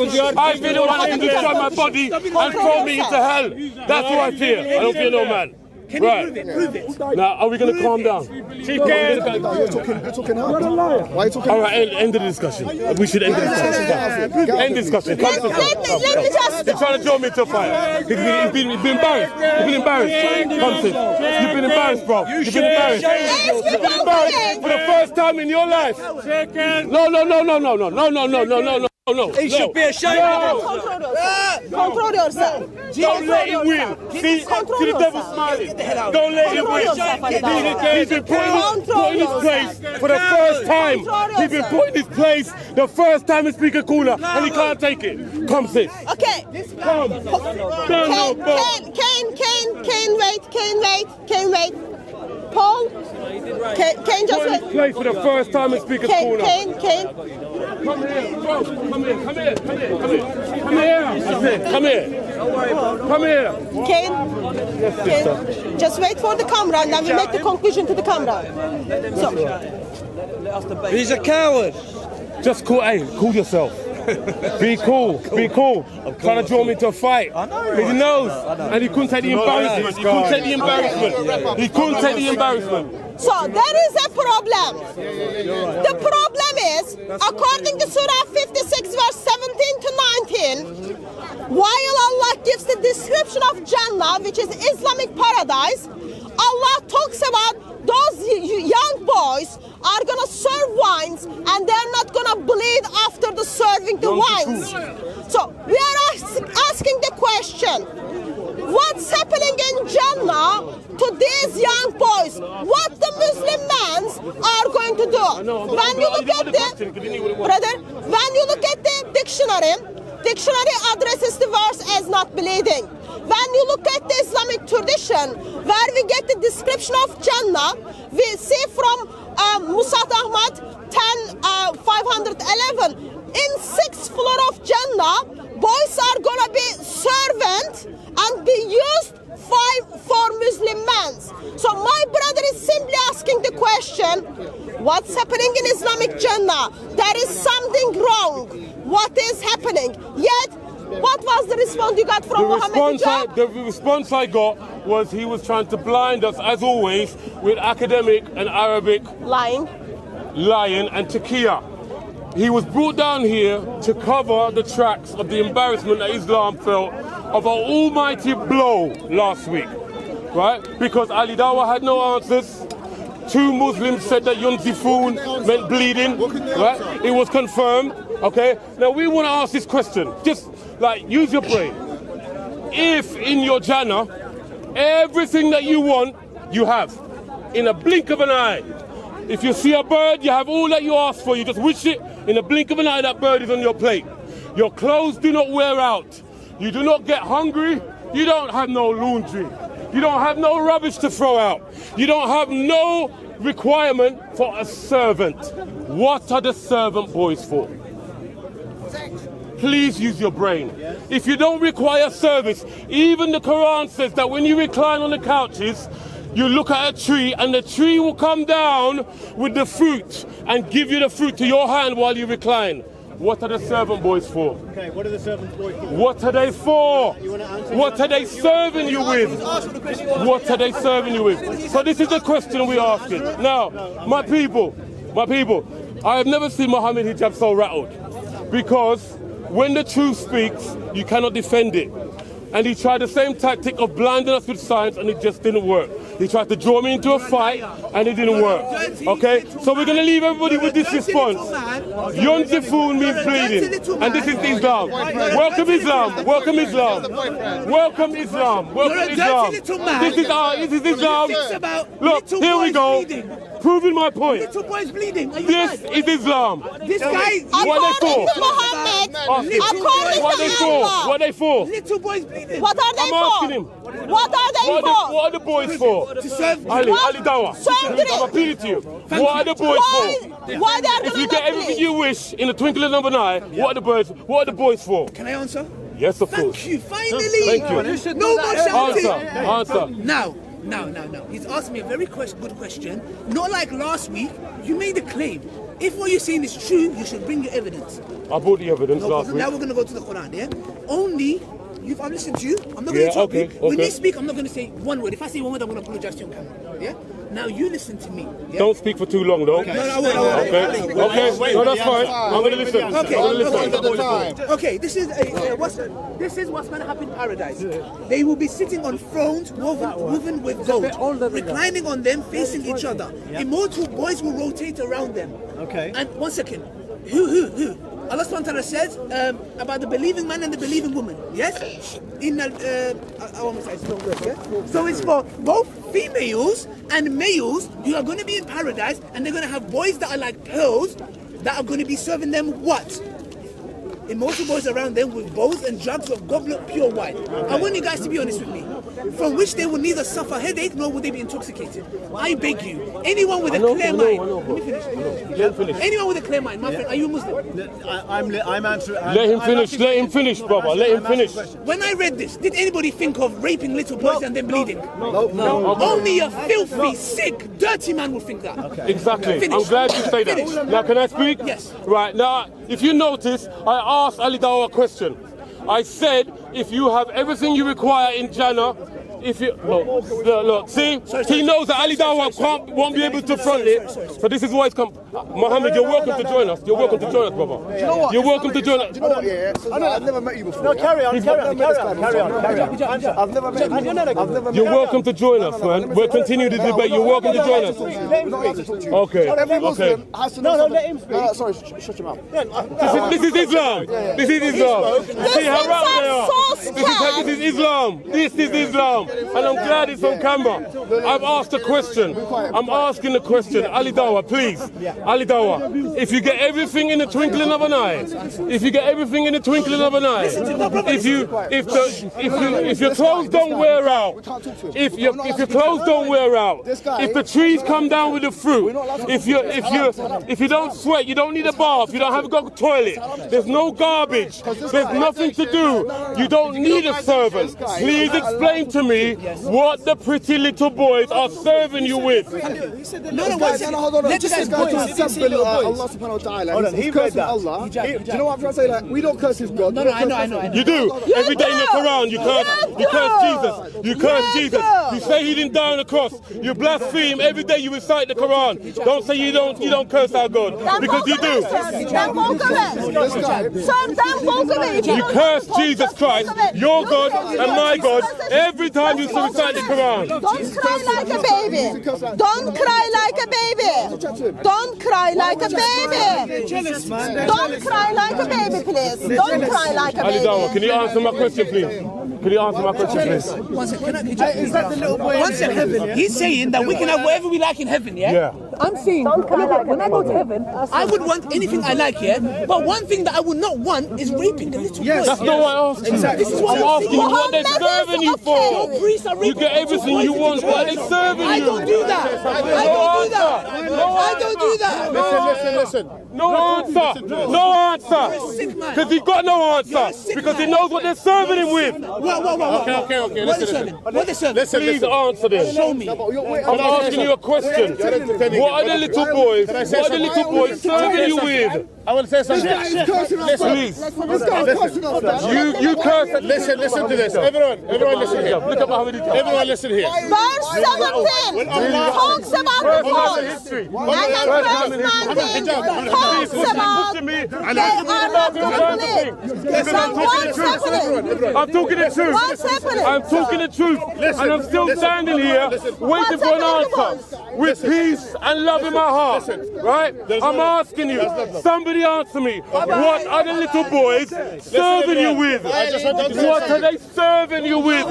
fear the one that can destroy my body and throw me into hell. That's who I fear. I don't fear no man. Can you prove it? Now, are we going to calm down? You're talking hard. Why are you talking? All right, end the discussion. We should end the discussion. End discussion. Let me just... They're trying to draw me to a fight. He's been embarrassed. You've been embarrassed. Come, sis. You've been embarrassed, bro. You've been embarrassed. You've been embarrassed for the first time in your life. No. He should be ashamed. Control yourself. Don't let him win. See the devil smiling. Don't let him win. He's been put in his place for the first time. He's been put in his place the first time in Speaker Corner, and he can't take it. Come, sis. Okay. Come. Can wait. Paul? Can just wait. Place for the first time in Speaker Corner. Can. Come here, bro. Come here. Come here. Come here. Come here. Come here. Come here. Come here. Kane, just wait for the camera and then we make the conclusion to the camera. So, He's a coward. just cool. Hey, cool yourself. Be cool. Be cool. Trying to draw me to a fight. He knows. And he couldn't take the embarrassment. He couldn't take the embarrassment. He couldn't take the embarrassment. so there is a problem. The problem is, according to Surah 56, verse 17 to 19, while Allah gives the description of Jannah, which is Islamic paradise, Allah talks about those young boys are gonna serve wines and they're not gonna bleed after the serving the wines. So we are asking the question, what's happening in Jannah to these young boys? What the Muslim men are going to do? When you look at the dictionary addresses the verse as not bleeding. When you look at the Islamic tradition, where we get the description of Jannah, we see from Musat Ahmad 10:511. In 6th floor of Jannah, boys are gonna be servant and be used for Muslim men. So my brother is simply asking the question, what's happening in Islamic Jannah? There is something wrong. What is happening? Yet, what was the response you got from Muhammad Hijab? The response I got was he was trying to blind us, as always, with academic and Arabic Lying. and taqiyya. He was brought down here to cover the tracks of the embarrassment that Islam felt of an almighty blow last week, right? Because Ali Dawah had no answers. 2 Muslims said that Yunzifun meant bleeding, right? It was confirmed, okay? Now we want to ask this question, just like use your brain. If in your Jannah, everything that you want, you have, in a blink of an eye. If you see a bird, you have all that you ask for, you just wish it, in a blink of an eye that bird is on your plate. Your clothes do not wear out. You do not get hungry. You don't have no laundry. You don't have no rubbish to throw out. You don't have no requirement for a servant. What are the servant boys for? Please use your brain. If you don't require service, even the Quran says that when you recline on the couches, you look at a tree and the tree will come down with the fruit and give you the fruit to your hand while you recline. What are the servant boys for? Okay, what are the servant boys for? What are they for? What are they serving you with? What are they serving you with? So this is the question we're asking. Now, my people, I have never seen Muhammad Hijab so rattled. Because when the truth speaks, you cannot defend it. And he tried the same tactic of blinding us with science and it just didn't work. He tried to draw me into a fight and it didn't work. Okay? So we're going to leave everybody with this response. Yunzifun means bleeding. And this is Islam. Welcome Islam. Welcome Islam. Welcome Islam. Welcome Islam. This is Islam. Look, here we go. Proving my point. Little boys bleeding. This is Islam. This guy. What are they for? What are they for? What are they for? Little boys bleeding. What are they I'm for? asking him. What are they for? What are the boys for? To serve. Ali Dawah. Serve I'm appealing to you. What are the boys for? Why they are If gonna you get everything you wish in the twinkling of an eye, what are the boys for? Can I answer? Yes, of course. Thank you. Finally. Thank you. No more shouting. Answer. Now. He's asked me a very good question. Not like last week. You made a claim. If what you're saying is true, you should bring your evidence. I brought the evidence last week. Now we're going to go to the Quran, yeah? Only, I've listened to you. I'm not going to talk. When you speak, I'm not going to say one word. If I say one word, I'm going to apologize to you on camera, yeah? Now you listen to me. Yeah? Don't speak for too long, though. No, I won't. Okay. No, that's fine. I'm going to listen. Okay, this is what's going to happen in paradise. They will be sitting on thrones woven with gold, reclining on them, facing each other. Immortal boys will rotate around them. Okay. And 1 second, who? Allah subhanahu wa ta'ala says about the believing man and the believing woman. Yes? So it's for both females and males who are going to be in paradise, and they're going to have boys that are like pearls that are going to be serving them what? Immortal boys around them with bowls and jugs of goblet pure wine. I want you guys to be honest with me. from which they will neither suffer headache nor will they be intoxicated. I beg you, anyone with a clear mind. Let me finish. Anyone with a clear mind, my friend, are you a Muslim? I'm answering. Let him finish, brother. Let him finish. When I read this, did anybody think of raping little boys and then bleeding? No. Only a filthy, sick, dirty man would think that. Okay. Exactly. Finish. I'm glad you say that. Finish. Now, can I speak? Yes. Right. Now, if you notice, I asked Ali Dawah a question. I said, if you have everything you require in Jannah, if you look, see, he knows that Ali Dawah won't be able to front it. So this is why it's come. Mohammed, you're welcome to join us. You're welcome to join us, brother. Do you know what? You're welcome to join us. Do you know what? Yeah. I've never met you before. No, carry on. I've never met you. You're welcome to join us, man. We'll continue the debate. You're welcome to join us. Okay. Every Muslim has to know something. let him speak. No, sorry, shut your mouth. This is Islam. This is Islam. See how right they are. This is Islam. This is Islam. And I'm glad it's on camera. I've asked a question. I'm asking the question. Ali Dawah, please. Ali Dawah, if you get everything in the twinkling of an eye, if you get everything in the twinkling of an eye, if your clothes don't wear out, if your clothes don't wear out, if the trees come down with the fruit, if you don't sweat, you don't need a bath, you don't have to go to the toilet, there's no garbage, there's nothing to do, you don't need a servant. Please explain to me what the pretty little boys are serving you with. Hold on. This guy just sample Allah subhanahu wa ta'ala. He's cursing Allah. Do you know what I'm trying to say? Like, we don't curse his God. No, I know. You do. Every day in the Quran, you curse Jesus. You curse Jesus. You say he didn't die on the cross. You blaspheme. Every day you recite the Quran. Don't say you don't curse our God, because you do. You curse Jesus Christ, your God and my God, every time you recite the Quran. Don't cry like a baby. Don't cry like a baby. Don't cry like a baby. Don't cry like a baby, please. Don't cry like a Ali baby. Dawah, can you answer my question, please? Can you answer my question, please? One second, heaven. He's saying that we can have whatever we like in heaven, yeah? Yeah. I'm saying, when I go to heaven, I would want anything I like, yeah? But one thing that I would not want is raping the little boys. That's not what I asked you. This is what I'm asking you what they're serving you for. You get everything you want. What are they serving you? I don't do that. I don't do that. Listen. No answer. No answer. Because he's got no answer. Because he knows what they're serving him with. Okay. Listen. Please answer this. Show me. I'm asking you a question. What are the little boys? What are the little boys serving you with? I will say something. Please. You curse. Listen to this. Everyone listen here. Look at Muhammad. Everyone listen here. Verse 17 talks about the boys. And then verse 19 talks about they are not complete. So what's happening? I'm talking the truth. What's happening? I'm talking the truth. And I'm still standing here waiting for an answer with peace and love in my heart. Right? I'm asking you. Somebody answer me. What are the little boys serving you with? What are they serving you with?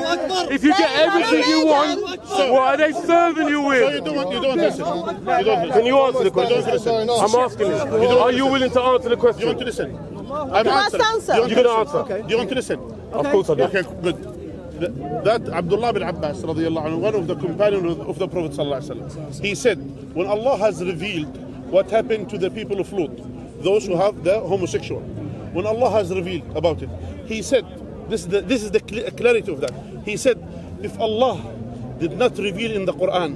If you get everything you want, what are they serving you with? You don't listen. Can you answer the question? I'm asking you. Are you willing to answer the question? You want to listen? You must answer. You're going to answer. Do you want to listen? Of course I do. Okay, good. That Abdullah bin Abbas, radiallahu anhu, one of the companions of the Prophet sallallahu alaihi wasallam, he said, when Allah has revealed what happened to the people of Lut, those who have the homosexual, when Allah has revealed about it, he said, this is the clarity of that. He said, if Allah did not reveal in the Quran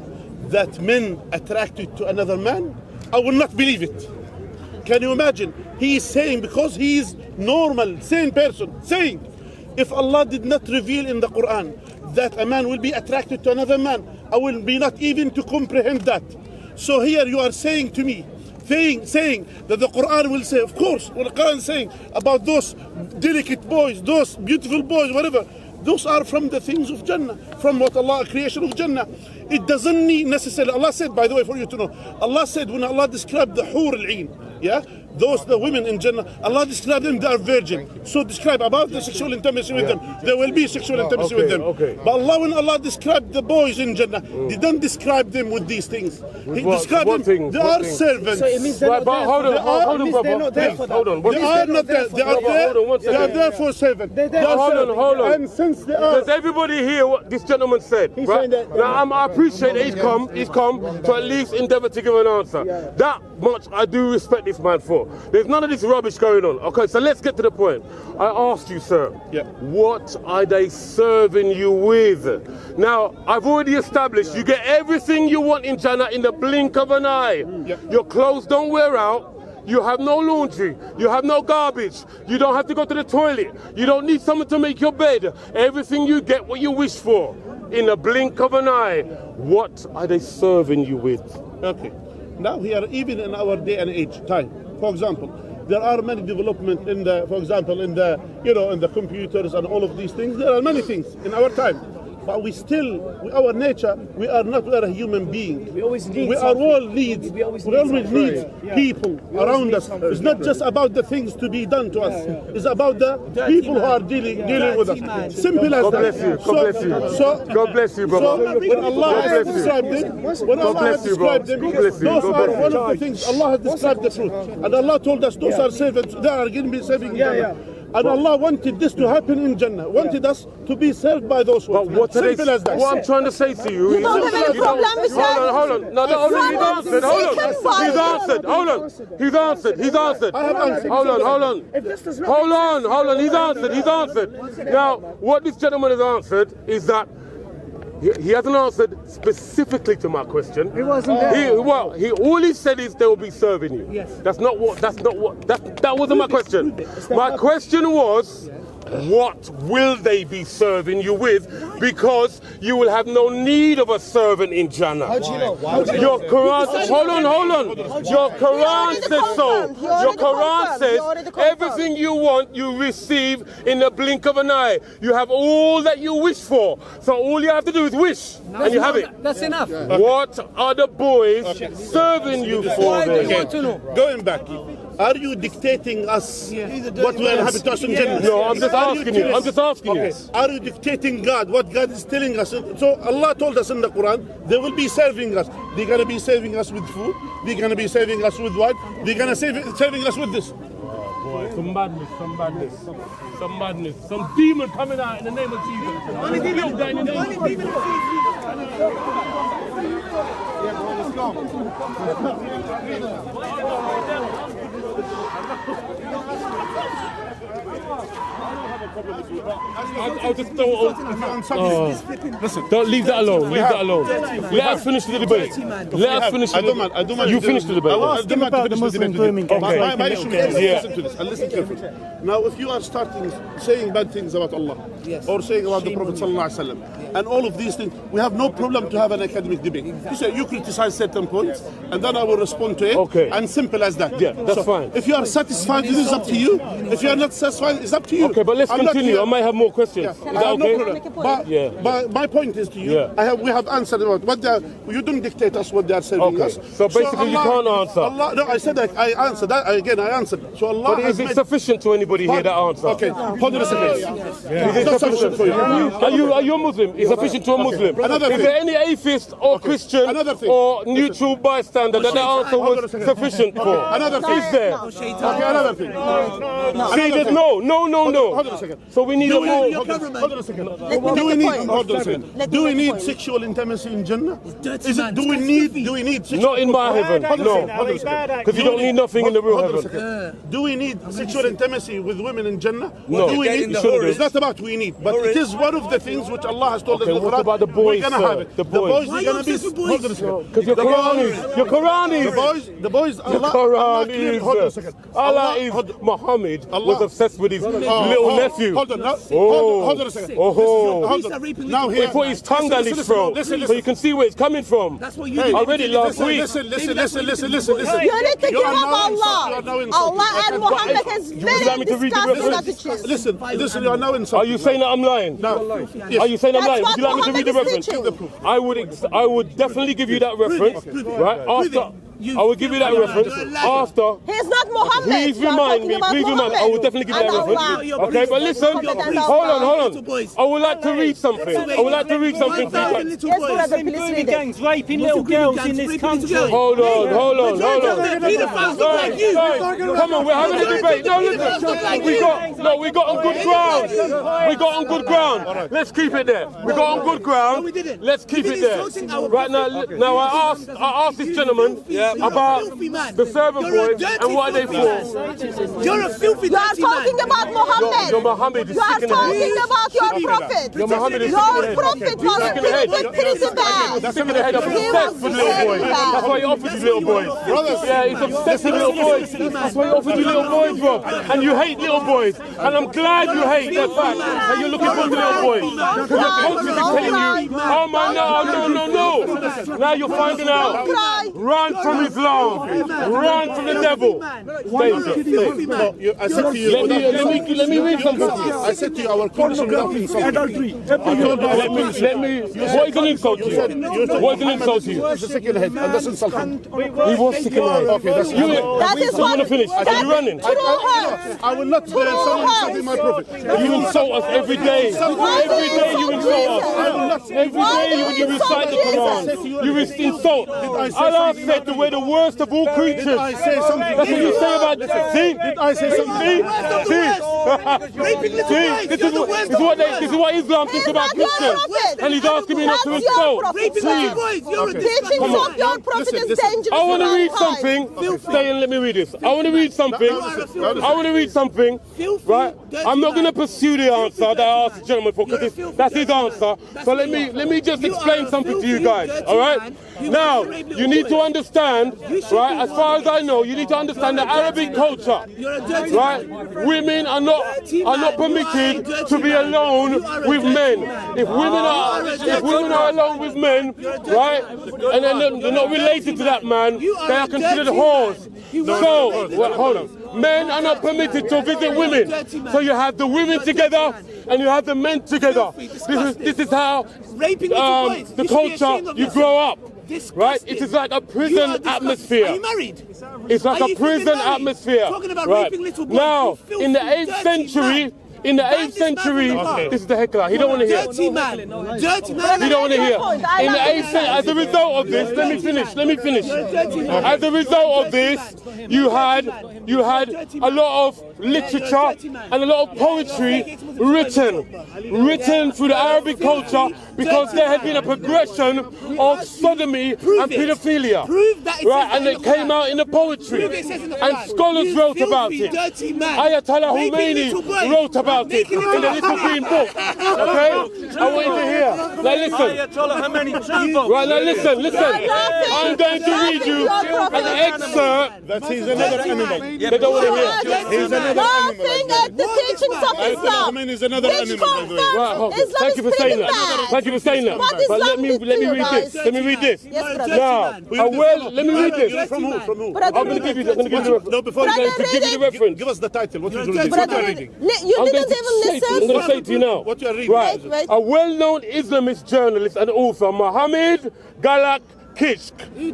that men attracted to another man, I will not believe it. Can you imagine? He is saying, because he is normal, sane person, saying, if Allah did not reveal in the Quran that a man will be attracted to another man, I will be not even to comprehend that. So here you are saying to me, saying that the Quran will say, of course, what the Quran is saying about those delicate boys, those beautiful boys, whatever, those are from the things of Jannah, from what Allah, creation of Jannah. It doesn't need necessarily, Allah said, by the way, for you to know, Allah said, when Allah described the Hur al-Ain, yeah, those the women in Jannah, Allah described them, they are virgin. So describe about the sexual intimacy with them. There will be sexual intimacy with them. But Allah, when Allah described the boys in Jannah, He didn't describe them with these things. He described them, they are servants. So it means they're not there. Hold on, brother. They're not there for that. Hold on. They are not there. They are there. They are there for servants. Hold on. And since they are, does everybody hear what this gentleman said? Right? Now, I appreciate that he's come to at least endeavour to give an answer. That much I do respect this man for. There's none of this rubbish going on. Okay, so let's get to the point. I asked you, sir, what are they serving you with? Now, I've already established you get everything you want in Jannah in the blink of an eye. Your clothes don't wear out. You have no laundry, you have no garbage, you don't have to go to the toilet, you don't need someone to make your bed. Everything you get what you wish for in a blink of an eye. What are they serving you with? okay. Now here, even in our day and age, time, for example, there are many development in the, for example, in the, in the computers and all of these things. There are many things in our time. But we still, our nature, we are not a human being. We always need. We are all needs. We always need people around us. It's not just about the things to be done to us. It's about the people who are dealing with us. Simple as that. God bless you, brother. So when Allah has described them, those are one of the things. Allah has described the truth, and Allah told us those are servants. They are going to be serving Jannah. And Allah wanted this to happen in Jannah, wanted us to be served by those ones. But what I'm trying to say to you is... You don't have any problem with that? Hold on. No, he's answered. He's answered. Hold on. He's answered. Now, what this gentleman has answered is that he hasn't answered specifically to my question. He wasn't there. All he said is they will be serving you. Yes. That wasn't my question. My question was, what will they be serving you with? Because you will have no need of a servant in Jannah. How do you know? Your Quran, hold on. Your Quran says so. Your Quran says everything you want, you receive in the blink of an eye. You have all that you wish for. So all you have to do is wish, and you have it. That's enough. What are the boys serving you for? Going back. Are you dictating us what will happen to us in Jannah? No, I'm just asking you. Are you dictating God what God is telling us? So Allah told us in the Quran, they will be serving us. They're going to be serving us with food. They're going to be serving us with what? They're going to serving us with this. Boy, some madness. Some demon coming out in the name of Jesus. Only demon die in the name of Jesus. Let's I just don't. Listen, don't leave that alone. Let us finish the debate. You finish the debate. My issue is listen to this and listen carefully. Now, if you are starting saying bad things about Allah or saying about the Prophet ﷺ and all of these things, we have no problem to have an academic debate. You say you criticize certain points, and then I will respond to it. Okay. And simple as that. Yeah, that's fine. If you are satisfied, it is up to you. If you are not satisfied, it's up to you. Okay, but let's continue. I might have more questions. Is that okay? No problem. But my point is to you, we have answered about what they are. You don't dictate us what they are serving us. So basically, you can't answer. No, I said that I answered that. Again, I answered. So Allah. But is it sufficient to anybody here, that answer? Okay, hold on a second. Is it sufficient for you? Are you a Muslim? Is sufficient to a Muslim? Is there any atheist or Christian or neutral bystander that the answer was sufficient for? Another thing. Is there? Okay, another thing. See, there's no. Hold on a second. So we need a more. Hold on a second. Do we need sexual intimacy in Jannah? Do we need sexual? Not in my heaven. No. Because you don't need nothing in the real heaven. Do we need sexual intimacy with women in Jannah? No. Do we need? It's not about we need, but it is one of the things which Allah has told us in the Quran. What about the boys? We're gonna have it. The boys are gonna be. Hold on a second. Because your Quran is. The boys. Allah. Hold on a second. Allah is. Muhammad was obsessed with his little nephew. Hold on a second. Now he put his tongue down his throat, so you can see where it's coming from. That's what you did. I read it last week. Listen. You need to give up Allah. Allah and Muhammad has very disgusting strategies. Listen, you are now insulting. Are you saying that I'm lying? No. Are you saying I'm lying? Would you like me to read the Muhammad is reference? teaching. I would definitely give you that reference, right? After. I will give you that reference after. He's not Muhammad. Please remind me. Please remind me. I will definitely give you that reference. Okay, but listen. Hold on. I would like to read something. I would like to read something. Gangs raping little girls in this country. Hold on. Come on, we're having a debate. No, listen. We got on good ground. We got on good ground. Let's keep it there. We got on good ground. Let's keep it there. Right now, I asked this gentleman about the servant boys and what are they for. You're a filthy You are talking about Muhammad. Your Muhammad is You are sick in the head. talking about your prophet. Your Muhammad is Your prophet was pretty bad. That's sick in the head. Obsessed with little boys. That's why he offered you little boys. Yeah, he's obsessed with little boys. That's why he offered you little boys, bro. And you hate little boys. And I'm glad you hate the fact that you're looking for little boys. Because your conscience is telling you, oh man, no. Now you're finding out. Run from Islam. Run from the devil. I said to you, Let me read something to you. I said to you, our condition without insulting. Adultery. Let me. What is an insult to you? What is an insult to you? He's a sick in the head, and that's insulting. He was sick in the head. Okay, that's you. That is want to finish. Are you running? I will not someone insulting my prophet. You insult us every day. Every day you insult us. Every day when you recite the Quran, you insult. Allah said that we're the worst of all creatures. Did I say something? That's what you say about. See? Did I say something? This is what Islam thinks about Christians. And he's asking me not to insult. Teachings of your prophet is dangerous. I want to read something. Stay and let me read this. I want to read something. Right? I'm not going to pursue the answer that I asked the gentleman for because that's his answer. So let me just explain something to you guys. All right? Now, you need to understand, right? As far as I know, you need to understand the Arabic culture. Right? Women are not permitted to be alone with men. If women are alone with men, right, and then they're not related to that man, they are considered whores. So, hold on. Men are not permitted to visit women. So you have the women together and you have the men together. This is how the culture you grow up. Right? It is like a prison atmosphere. Are you married? It's like a prison atmosphere. Right. Now, in the 8th century, this is the heckler. He don't want to hear. Dirty man. He don't want to hear. In the 8th century, as a result of this, let me finish. As a result of this, you had a lot of literature and a lot of poetry written through the Arabic culture because there had been a progression of sodomy and pedophilia. Right, and it came out in the poetry. And scholars wrote about it. Ayatollah Khomeini wrote about it in the little green book. Okay? I want you to hear. Now listen. Right, now listen. I'm going to read you an excerpt. That he's another animal. They don't want to hear. He's another animal. Laughing at the teachings of Islam. Is another Which confirms Islam Thank you for is saying pretty that. bad. Thank you for saying that. What But let me Islam did to read you this. guys. Let me read this. Yes, brother. Now, let me read this. From who? Brother, I'm going to give you the reference. No, before Brother, you read it. reference. give us the title. What you're reading? Brother, What you're reading? you I'm didn't going even listen. I'm going to say it to you now. What you are reading? Right. Wait. A well-known Islamist journalist and author, Mohammed Galak Kishk,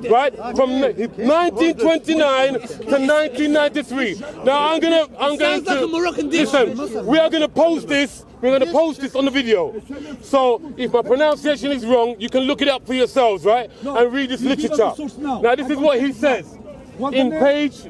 right, from 1929 to 1993. Now I'm going Sounds like a Moroccan dish. listen. We are going to post this. We're going to post this on the video. So if my pronunciation is wrong, you can look it up for yourselves, right, and read this literature. Now this is what he says in page.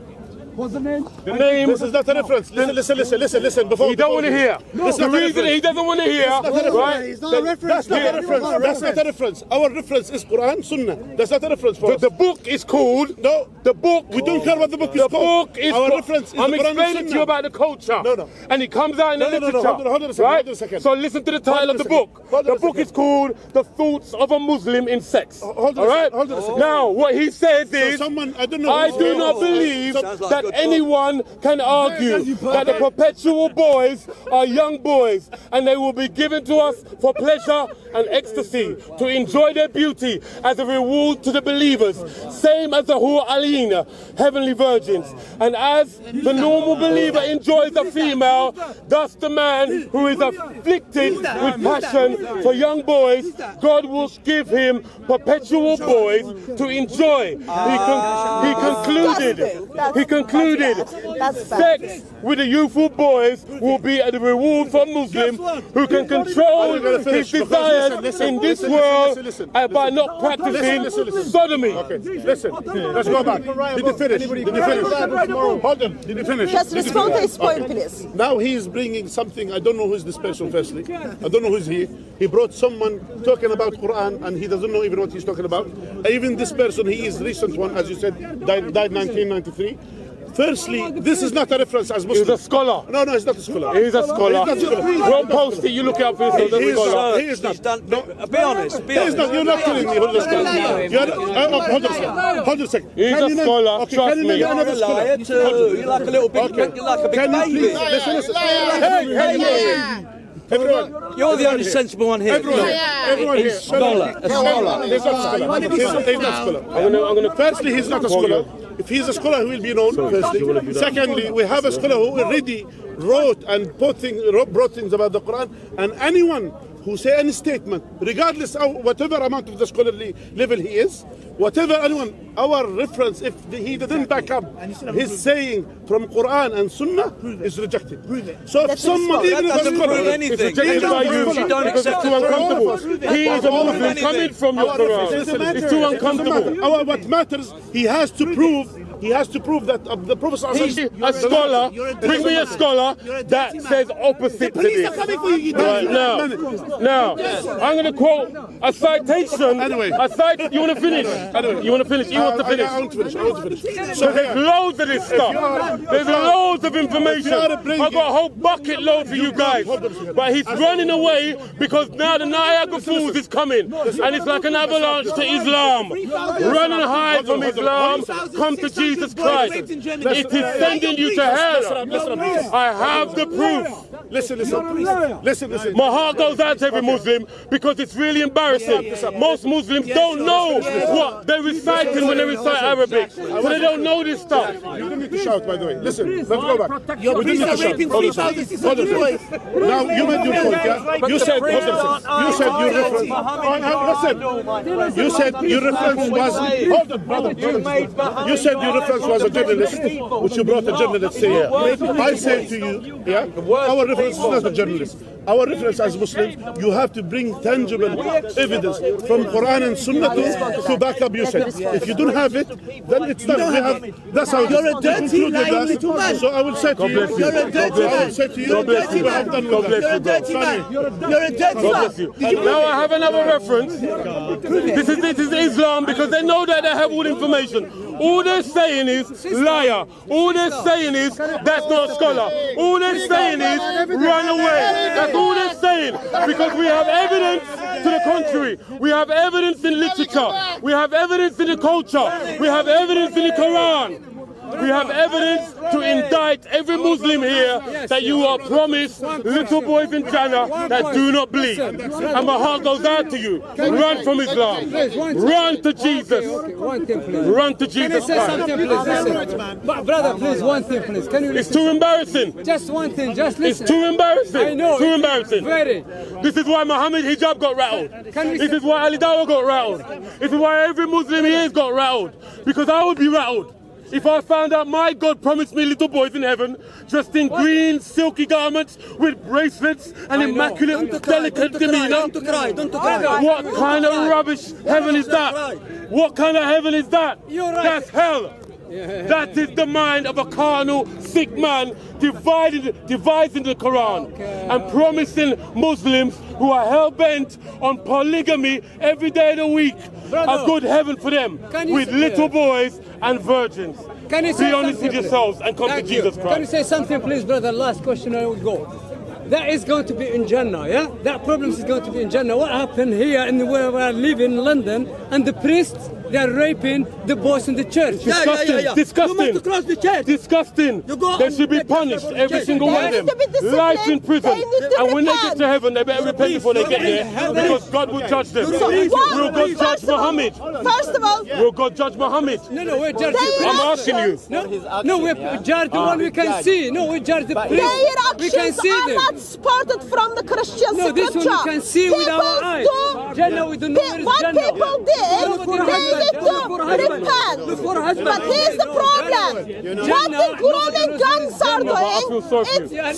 What's the name? The name. This is not a reference. Listen. Before He don't want to hear. The reason he doesn't want to hear, right? That's not a reference. That's not a reference. Our reference is Quran, Sunnah. That's not a reference for us. The book is called. No. The book. We don't care what the book is called. The book is. Our reference is I'm the Quran and explaining to you Sunnah. about the culture. No. And it comes out in the literature. Hold on a second. Right? Hold on a second. So listen to the title of the book. The book is called The Thoughts of a Muslim in Sex. Hold on All right? a second. Now, what he says is, someone, I don't know. I do not believe that that anyone can argue that the perpetual boys are young boys and they will be given to us for pleasure and ecstasy, to enjoy their beauty as a reward to the believers, same as the Hur Alina, heavenly virgins. And as the normal believer enjoys a female, thus the man who is afflicted with passion for young boys, God will give him perpetual boys to enjoy. He concluded sex with the youthful boys will be a reward for Muslims who can control his desires in this world by not practicing sodomy. Okay, listen, let's go back. Did you finish? Hold on, did you finish? Just respond to his point, please. Now he is bringing something, I don't know who is this person firstly. I don't know who's he. He brought someone talking about Quran and he doesn't know even what he's talking about. Even this person, he is recent one, as you said, died 1993. Firstly, this is not a reference as Muslim. He's a scholar. No, he's not a scholar. He's a scholar. We'll post it, you look out for yourself. He is not. No. Be honest. He is not. You're not telling me who's a scholar. Hold on a second. He's a scholar, trust me. You're a liar too. You're like a little big, you're like a big baby. Listen. Hey. Everyone. You're the only sensible one here. Everyone here. He's scholar. He's not scholar. Firstly, he's not a scholar. If he's a scholar, he will be known. Firstly. Secondly, we have a scholar who already wrote and brought things about the Quran. And anyone who say any statement, regardless of whatever amount of the scholarly level he is, whatever anyone, our reference, if he didn't back up his saying from Quran and Sunnah, is rejected. So if someone, even if a scholar, anything. It's rejected by you because it's too uncomfortable. He is a Muslim coming from your Quran. It's too uncomfortable. What matters, he has to prove that the Prophet a scholar, bring me a scholar that says opposite to this. Right now, I'm going to quote a citation. Anyway. You want to finish? You want to finish? You want to finish? I want to finish. So there's loads of this stuff. There's loads of information. I've got a whole bucket load for you guys. But he's running away because now the Niagara Falls is coming. And it's like an avalanche to Islam. Run and hide from Islam. Come to Jesus Christ. It is sending you to hell. I have the proof. Listen. My heart goes out to every Muslim because it's really embarrassing. Most Muslims don't know what they're reciting when they recite Arabic. So they don't know this stuff. You don't need to shout, by the way. Listen, let's go back. Your priests are raping 3,000 boys. Now, you made your point, yeah? You said your reference. You said your reference was... Hold on, brother. You said your reference was a journalist, which you brought a journalist here. I say to you, yeah, our reference is not a journalist. Our reference as Muslims, you have to bring tangible evidence from Quran and Sunnah to back up your said. If you don't have it, then it's done. That's how you're a dirty lying little man. So I will say to you, you're a dirty man. I will say to you, you're a dirty man. You're a dirty man. You're a dirty man. Now I have another reference. This is Islam because they know that they have all the information. All they're saying is liar. All they're saying is that's not a scholar. All they're saying is run away. That's all they're saying. Because we have evidence to the contrary. We have evidence in literature. We have evidence in the culture. We have evidence in the Quran. We have evidence to indict every Muslim here that you are promised little boys in Jannah that do not bleed. And my heart goes out to you. Run from Islam. Run to Jesus. Run to Jesus Christ. But brother, please, one thing, please. Can you listen? It's too embarrassing. Just one thing, just listen. It's too embarrassing. I know. Too embarrassing. Very. This is why Muhammad Hijab got rattled. This is why Ali Dawah got rattled. This is why every Muslim here got rattled. Because I would be rattled if I found out my God promised me little boys in heaven dressed in green silky garments with bracelets and immaculate delicate demeanor. Don't cry. What kind of rubbish heaven is that? What kind of heaven is that? That's hell. That is the mind of a carnal, sick man devising the Quran and promising Muslims who are hell-bent on polygamy every day of the week a good heaven for them with little boys and virgins. Be honest with yourselves and come to Jesus Christ. Can you say something, please, brother? Last question, I will go. That is going to be in Jannah, yeah? That problem is going to be in Jannah. What happened here in where I live in London, and the priests they're raping the boys in the church. Disgusting. Disgusting. You must cross the church. Disgusting. They should be punished, every single one of them. Life in prison. And when they get to heaven, they better repent before they get there, because God will judge them. Will God judge Muhammad? First of all, will God judge Muhammad? No, we're judging. I'm asking you. No, we judge the one we can see. No, we judge the priest. Their actions are not supported from the Christian No, this one we can see with our eyes. Jannah, we don't know where is what Jannah. people did, they need to repent. But here's the problem. What the grooming gangs are doing is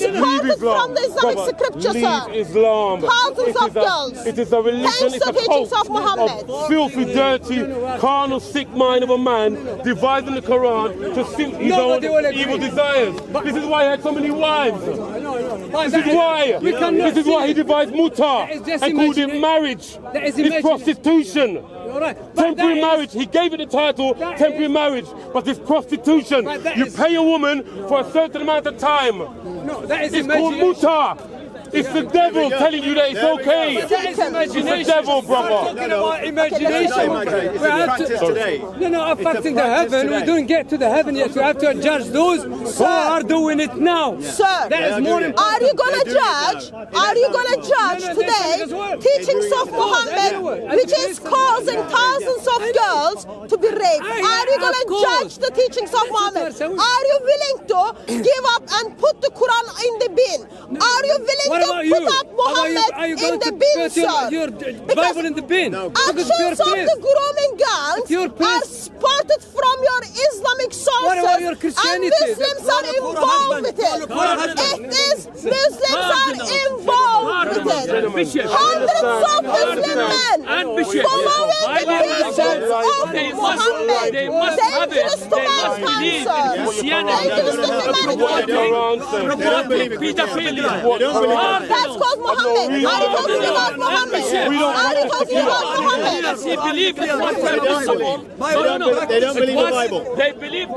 supported from the Islamic scriptures. Leave Islam. Thousands of girls. It is a religion, Thanks it's to a teachings cult of Muhammad. filthy, dirty, carnal, sick mind of a man devising the Quran to suit his own evil desires. This is why he had so many wives. This is why. This is why he devised muta and called it marriage. It's prostitution. Temporary marriage. He gave it the title temporary marriage, but it's prostitution. You pay a woman for a certain amount of time. No, that is it's called muta. It's the devil telling you that it's okay. It's the devil, brother. Talking about imagination. We have to. No, affecting the heaven. We don't get to the heaven yet. We have to judge those who are doing it now. Sir, that is more important. Are you gonna judge? Are you gonna judge today teachings of Muhammad, which is causing thousands of girls to be raped? Are you gonna judge the teachings of Muhammad? Are you willing to give up and put the Quran in the bin? Are you willing to put up Muhammad in the bin, sir? Your Bible in the bin. Actions of the grooming gangs are supported from your Islamic sources. What about your Christianity? And Muslims are involved with it. It is Muslims are involved with it. Hundreds of Muslim men following the teachings of Muhammad. Dangerous to mankind, sir. Dangerous to humanity. Pedophilia. That's called Muhammad. Are you talking about Muhammad? Are you talking about Muhammad? They believe in what? They don't believe the Bible. They believe